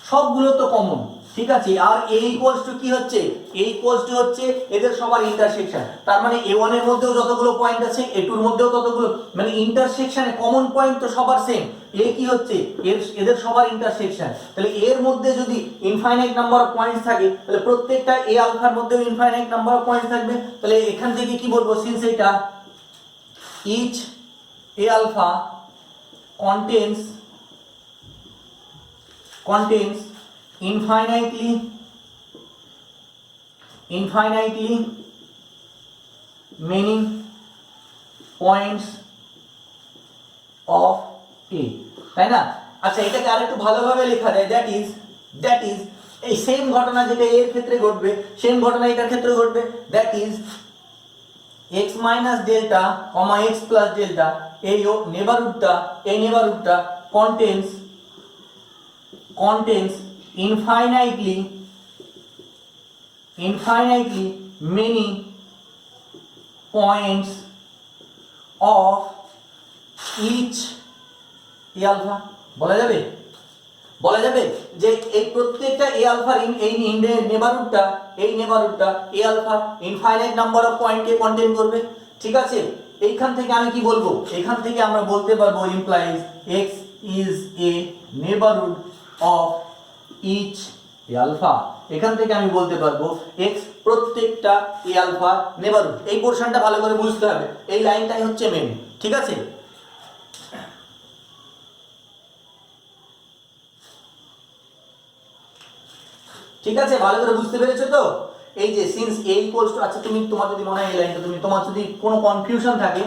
সবগুলো তো কমন। ঠিক আছে, আর a ইকুয়ালস টু কি হচ্ছে? a ইকুয়ালস টু হচ্ছে এদের সবার ইন্টারসেকশন। তার মানে a1 এর মধ্যেও যতগুলো পয়েন্ট আছে, a2 এর মধ্যেও ততগুলো, মানে ইন্টারসেকশনে কমন পয়েন্ট তো সবার সেম। a কি হচ্ছে? এদের সবার ইন্টারসেকশন। তাহলে এর মধ্যে যদি ইনফাইনাইট নাম্বার অফ পয়েন্টস থাকে, তাহলে প্রত্যেকটা a আলফার মধ্যেও ইনফাইনাইট নাম্বার অফ পয়েন্টস থাকবে। তাহলে এখান থেকে কি বলবো? সিন্স এটা each a alpha contains infinitely many points of a, তাই না? আচ্ছা, এটাকে আরেকটু ভালোভাবে লেখা যায়, দ্যাট ইজ এই সেম ঘটনা যেটা এর ক্ষেত্রে ঘটবে, সেম ঘটনা এটার ক্ষেত্রে ঘটবে। That is x minus delta, x plus delta, এই নেবারহুডটা contains infinitely many points of each a alpha। বলা যাবে যে এই প্রত্যেকটা a আলফার এই নেবারহুডটা a alpha infinite number of পয়েন্টকে কন্টেইন করবে। ঠিক আছে, এইখান থেকে আমি কি বলবো? এখান থেকে আমরা বলতে পারবো implies x is a neighborhood of each a alpha। এখান থেকে আমি বলতে পারবো x প্রত্যেকটা a আলফা নেবারহুড। এই পোরশনটা ভালো করে বুঝতে হবে, এই লাইনটাই হচ্ছে মেন। ঠিক আছে, ভালো করে বুঝতে পেরেছো তো? এই যে সিন্স a ইকুয়ালস টু, আচ্ছা তোমার যদি মনে হয় এই লাইনটা, তোমার যদি কোনো কনফিউশন থাকে,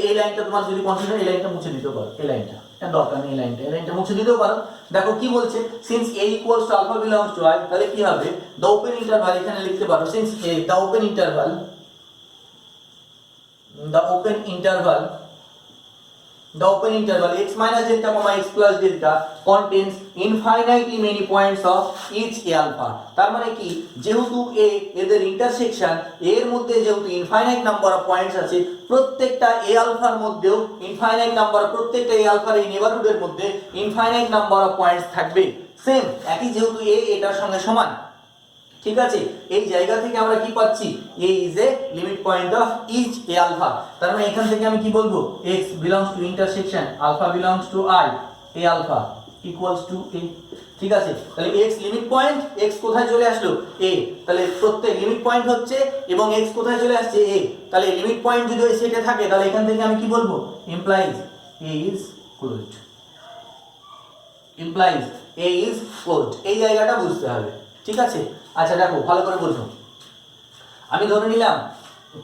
এই লাইনটা তোমার যদি কনফিউশন, এই লাইনটা মুছে দিতে পারো। এই লাইনটা দরকার নেই, এই লাইনটা মুছে দিতেও পারো। দেখো কি বলছে, since a equals to alpha belongs to i, তাহলে কি হবে? দ্য ওপেন ইন্টারভাল, এখানে লিখতে পারো since the open interval x minus delta, x plus delta contains infinitely many points of each a alpha। তার মানে কি? যেহেতু a এদের ইন্টারসেকশন, এর মধ্যে যেহেতু ইনফাইনাইট নাম্বার অফ পয়েন্টস আছে, প্রত্যেকটা a আলফার মধ্যেও ইনফাইনাইট নাম্বার, প্রত্যেকটা a আলফার এই নেবারহুডের মধ্যে ইনফাইনাইট নাম্বার অফ পয়েন্টস থাকবে সেম, একই, যেহেতু a এটার সঙ্গে সমান। ঠিক আছে, এই জায়গা থেকে আমরা কি পাচ্ছি, a is a limit point of each a alpha, তার মানে এখান থেকে আমি কি বলবো, x belongs to intersection alpha belongs to I, a alpha equals to a। ঠিক আছে, তাহলে x লিমিট পয়েন্ট, x কোথায় চলে আসলো, a, তাহলে প্রত্যেক লিমিট পয়েন্ট হচ্ছে এবং x কোথায় চলে আসছে, a, তাহলে লিমিট পয়েন্ট যদি ওই সেটে থাকে তাহলে এখান থেকে আমি কি বলবো, implies a is closed, implies a is closed, এই জায়গাটা বুঝতে হবে। ঠিক আছে, আচ্ছা দেখো ভালো করে বোঝো, আমি ধরে নিলাম,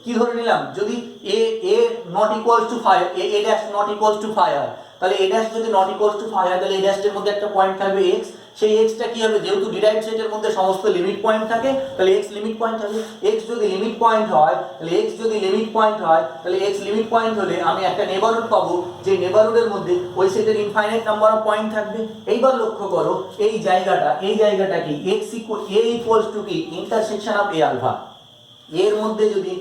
কি ধরে নিলাম, যদি a not equals to 5, a dash not equals to 5 হয়, তাহলে a ড্যাশ যদি নট ইকুয়ালস টু 5 হয় তাহলে a ড্যাশের মধ্যে একটা পয়েন্ট থাকবে x, সেই x টা কি হবে, যেহেতু ডিরাইভড সেটের মধ্যে সমস্ত লিমিট পয়েন্ট থাকে তাহলে x লিমিট পয়েন্ট হবে, x যদি লিমিট পয়েন্ট হয় তাহলে x যদি লিমিট পয়েন্ট হয় তাহলে x লিমিট পয়েন্ট হলে আমি একটা নেবারহুড পাবো, যে নেবারহুডের মধ্যে ওই সেটের ইনফাইনাইট নাম্বার অফ পয়েন্ট থাকবে। এইবার লক্ষ্য করো এই জায়গাটা কি, x a ইকুয়ালস টু কি, ইন্টারসেকশন অফ a আলফা, এর মধ্যে যদি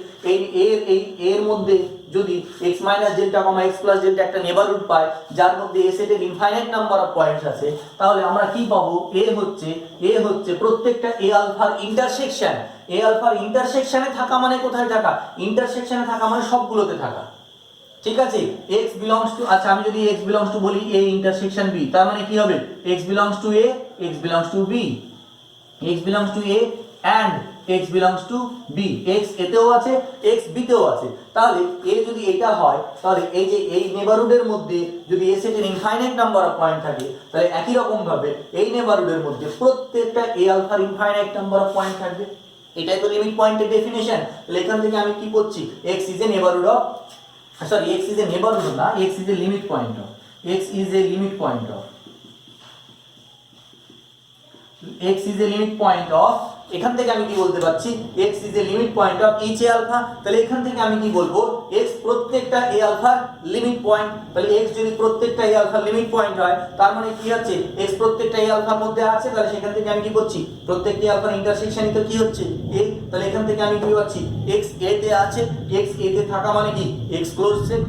এর মধ্যে যদি x মাইনাস ডেল্টা কমা x প্লাস ডেল্টা একটা নেবারহুড পায় যার মধ্যে a সেটের ইনফাইনাইট নাম্বার অফ পয়েন্টস আছে, তাহলে আমরা কি পাবো, a হচ্ছে প্রত্যেকটা a আলফার ইন্টারসেকশন, a আলফার ইন্টারসেকশনে থাকা মানে কোথায় থাকা, ইন্টারসেকশনে থাকা মানে সবগুলোতে থাকা। ঠিক আছে, x belongs to, আচ্ছা আমি যদি x belongs to বলি a ইন্টারসেকশন b, তার মানে কি হবে, x belongs to a, x belongs to b, x belongs to a and x belongs to b, x এতেও আছে x b তেও আছে, তাহলে a যদি এটা হয় তাহলে এই যে এই নেবারহুডের মধ্যে যদি a সেটের ইনফাইনাইট নাম্বার অফ পয়েন্ট থাকে তাহলে একই রকম ভাবে এই নেবারহুডের মধ্যে প্রত্যেকটা a আলফার ইনফাইনাইট নাম্বার অফ পয়েন্ট থাকবে। এটাই তো লিমিট পয়েন্টের ডেফিনিশন। তাহলে এখান থেকে আমি কি করছি, x is a neighborhood of, sorry x is a neighborhood না, x is a limit point of, x is a limit point of, x is a limit point of, এখান থেকে আমি কি বলতে পারছি, x is a limit point of each a alpha, তাহলে এখান থেকে আমি কি বলবো, x প্রত্যেকটা a alpha লিমিট পয়েন্ট, তাহলে x যদি প্রত্যেকটা a alpha লিমিট পয়েন্ট হয় তার মানে কি হচ্ছে, x প্রত্যেকটা a alpha এর মধ্যে আছে, তাহলে সেখান থেকে আমি কি করছি, প্রত্যেকটা a alpha ইন্টারসেকশনই তো কি হচ্ছে a, তাহলে এখান থেকে আমি কি পাচ্ছি, x a তে আছে, x a তে থাকা মানে কি x ক্লোজ সেট,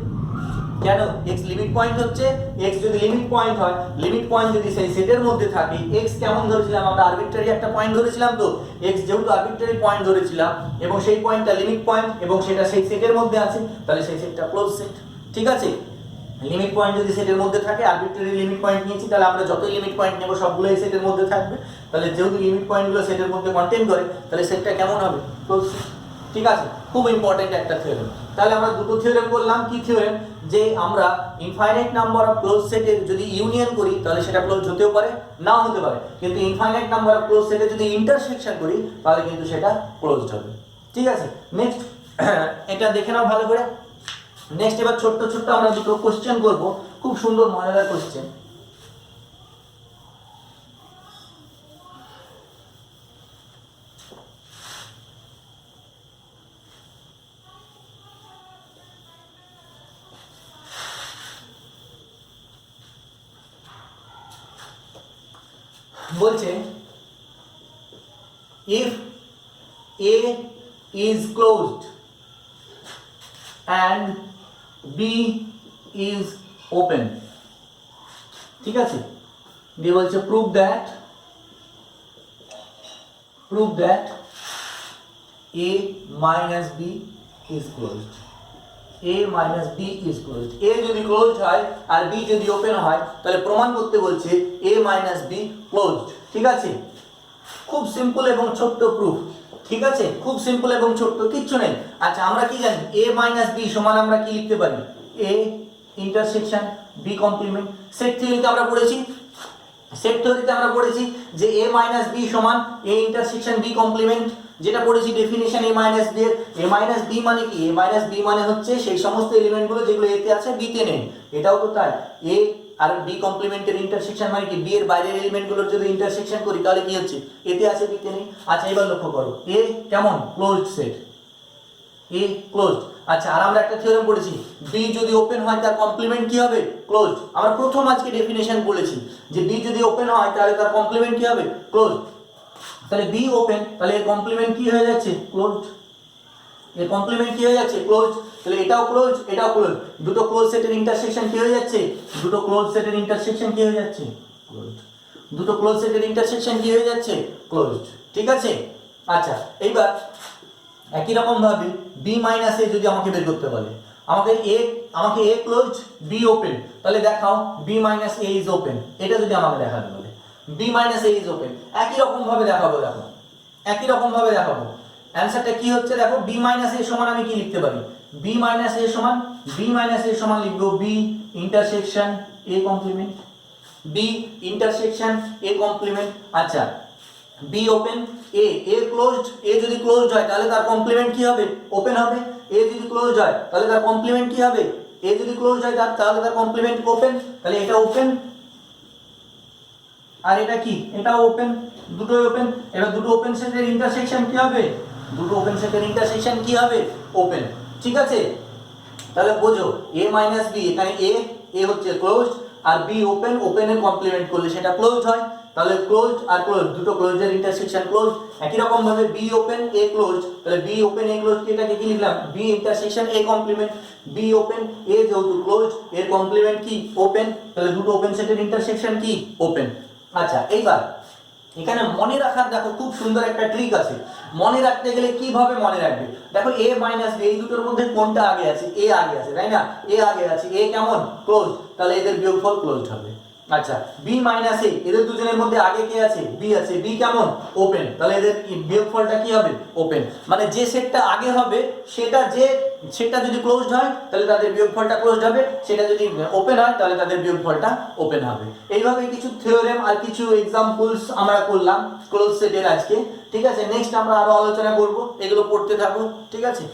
কেন x লিমিট পয়েন্ট হচ্ছে, x যদি লিমিট পয়েন্ট হয়, লিমিট পয়েন্ট যদি সেই সেটের মধ্যে থাকে, x কেমন ধরেছিলাম আমরা, আরবিট্রারি একটা পয়েন্ট ধরেছিলাম, তো x যেহেতু আরবিট্রারি পয়েন্ট ধরেছিলাম এবং সেই পয়েন্টটা লিমিট পয়েন্ট এবং সেটা সেই সেটের মধ্যে আছে, তাহলে সেই সেটটা ক্লোজ সেট। ঠিক আছে, লিমিট পয়েন্ট যদি সেটের মধ্যে থাকে, আরবিট্রারি লিমিট পয়েন্ট নিয়েছি, তাহলে আমরা যতই লিমিট পয়েন্ট নেব সবগুলো এই সেটের মধ্যে থাকবে, তাহলে যেহেতু লিমিট পয়েন্টগুলো সেটের মধ্যে কন্টেইন করে তাহলে সেটটা কেমন হবে, ক্লোজ সেট। ঠিক আছে, খুব ইম্পর্টেন্ট একটা থিওরেম। তাহলে আমরা দুটো থিওরেম বললাম, কি থিওরেম, যে আমরা ইনফাইনাইট নাম্বার অফ ক্লোজ সেটের যদি ইউনিয়ন করি তাহলে সেটা ক্লোজ হতেও পারে নাও হতে পারে, কিন্তু ইনফাইনাইট নাম্বার অফ ক্লোজ সেটের যদি ইন্টারসেকশন করি তাহলে কিন্তু সেটা ক্লোজড হবে। ঠিক আছে, নেক্সট এটা দেখে নাও ভালো করে। নেক্সট এবার ছোট্ট ছোট্ট আমরা দুটো কোশ্চেন করব, খুব সুন্দর মজাদার কোশ্চেন। বলছে if A is closed and B is open, ঠিক আছে, দিয়ে বলছে prove that A minus B is closed, A minus B is closed, A যদি ক্লোজড হয় আর B যদি ওপেন হয় তাহলে প্রমাণ করতে বলছে A minus B closed। ঠিক আছে, খুব সিম্পল এবং ছোট্ট প্রুফ। ঠিক আছে, খুব সিম্পল এবং ছোট্ট, কিচ্ছু নেই। আচ্ছা আমরা কি জানি, A minus B সমান আমরা কি লিখতে পারি, A intersection B complement. Set থিওরিতে আমরা পড়েছি, যে A minus B সমান A ইন্টারসেকশন B কমপ্লিমেন্ট, যেটা পড়েছি ডেফিনিশন A minus B এর। A minus B মানে কি, A minus B মানে হচ্ছে সেই সমস্ত এলিমেন্টগুলো যেগুলো A তে আছে B তে নেই, এটাও তো তাই। A আর B কমপ্লিমেন্টের ইন্টারসেকশন মানে কি, B এর বাইরের এলিমেন্টগুলোর যদি ইন্টারসেকশন করি তাহলে কি হচ্ছে, A তে আছে B তে নেই। আচ্ছা এবার লক্ষ্য করো, A কেমন, ক্লোজড সেট, A ক্লোজড। আচ্ছা আর আমরা একটা থিওরেম পড়েছি, B যদি ওপেন হয় তার কমপ্লিমেন্ট কি হবে, ক্লোজড। আমরা প্রথম আজকে ডেফিনিশন বলেছি যে B যদি ওপেন হয় তাহলে তার কমপ্লিমেন্ট কি হবে, ক্লোজড। তাহলে B ওপেন, তাহলে এর কমপ্লিমেন্ট কি হয়ে যাচ্ছে, ক্লোজড। এর কমপ্লিমেন্ট কি হয়ে যাচ্ছে, ক্লোজড। তাহলে এটাও ক্লোজ, এটাও ক্লোজ, দুটো ক্লোজ সেটের ইন্টারসেকশন কি হয়ে যাচ্ছে, দুটো ক্লোজ সেটের ইন্টারসেকশন কি হয়ে যাচ্ছে, ক্লোজড। দুটো ক্লোজ সেটের ইন্টারসেকশন কি হয়ে যাচ্ছে, ক্লোজড। ঠিক আছে, আচ্ছা এইবার একই রকম ভাবে বি মাইনাস এ যদি আমাকে বের করতে বলে, আমাকে এ ক্লোজড বি ওপেন, তাহলে দেখাও B minus A is open, এটা যদি আমাকে দেখাতে বলে B minus A is open, একই রকম ভাবে দেখাবো, দেখো একই রকম ভাবে দেখাবো। অ্যান্সারটা কি হচ্ছে দেখো, বি মাইনাস এ সমান আমি কি লিখতে পারি, বি মাইনাস এ সমান লিখবো B intersection A complement, B intersection A complement. আচ্ছা B open A closed, A যদি ক্লোজড হয় তাহলে তার কমপ্লিমেন্ট কি হবে, ওপেন হবে। এ যদি ক্লোজড হয় তাহলে তার কমপ্লিমেন্ট কি হবে, এ যদি ক্লোজড হয় তাহলে তার কমপ্লিমেন্ট ওপেন, তাহলে এটা ওপেন আর এটা কি, এটা ওপেন, দুটোই ওপেন। এবার দুটো ওপেন সেটের ইন্টারসেকশন কি হবে, দুটো ওপেন সেটের ইন্টারসেকশন কি হবে, ওপেন। ঠিক আছে, তাহলে বোঝো a মাইনাস বি, এখানে এ হচ্ছে ক্লোজড আর বি ওপেন, ওপেনের কমপ্লিমেন্ট করলে সেটা ক্লোজড হয়, তাহলে ক্লোজড আর ক্লোজ দুটো ক্লোজের ইন্টারসেকশন ক্লোজ। একই রকম ভাবে বি ওপেন এ ক্লোজড, তাহলে বি ওপেন এ ক্লোজড এটাকে কি লিখলাম, B intersection A complement. B open A যেহেতু ক্লোজড, এর কমপ্লিমেন্ট কি ওপেন, তাহলে দুটো ওপেন সেটের ইন্টারসেকশন কি ওপেন। আচ্ছা এইবার এখানে মনে রাখার দেখো খুব সুন্দর একটা ট্রিক আছে, মনে রাখতে গেলে কিভাবে মনে রাখবে, দেখো এ মাইনাস বি এই দুটোর মধ্যে কোনটা আগে আছে, এ আগে আছে তাই না, এ আগে আছে, এ কেমন ক্লোজ, তাহলে এদের বিয়োগফল ক্লোজড হবে। আচ্ছা বি মাইনাস এ এদের দুজনের মধ্যে আগে কে আছে, বি আছে, বি কেমন ওপেন, তাহলে এদের বিয়োগফলটা কি হবে ওপেন। মানে যে সেটটা আগে হবে সেটা যদি ক্লোজড হয় তাহলে তাদের বিয়োগফলটা ক্লোজড হবে, সেটা যদি ওপেন হয় তাহলে তাদের বিয়োগফলটা ওপেন হবে। এইভাবে কিছু থিওরেম আর কিছু এক্সাম্পলস আমরা করলাম ক্লোজ সেটের আজকে। ঠিক আছে, নেক্সট আমরা আরো আলোচনা করব, এগুলো পড়তে থাকো। ঠিক আছে।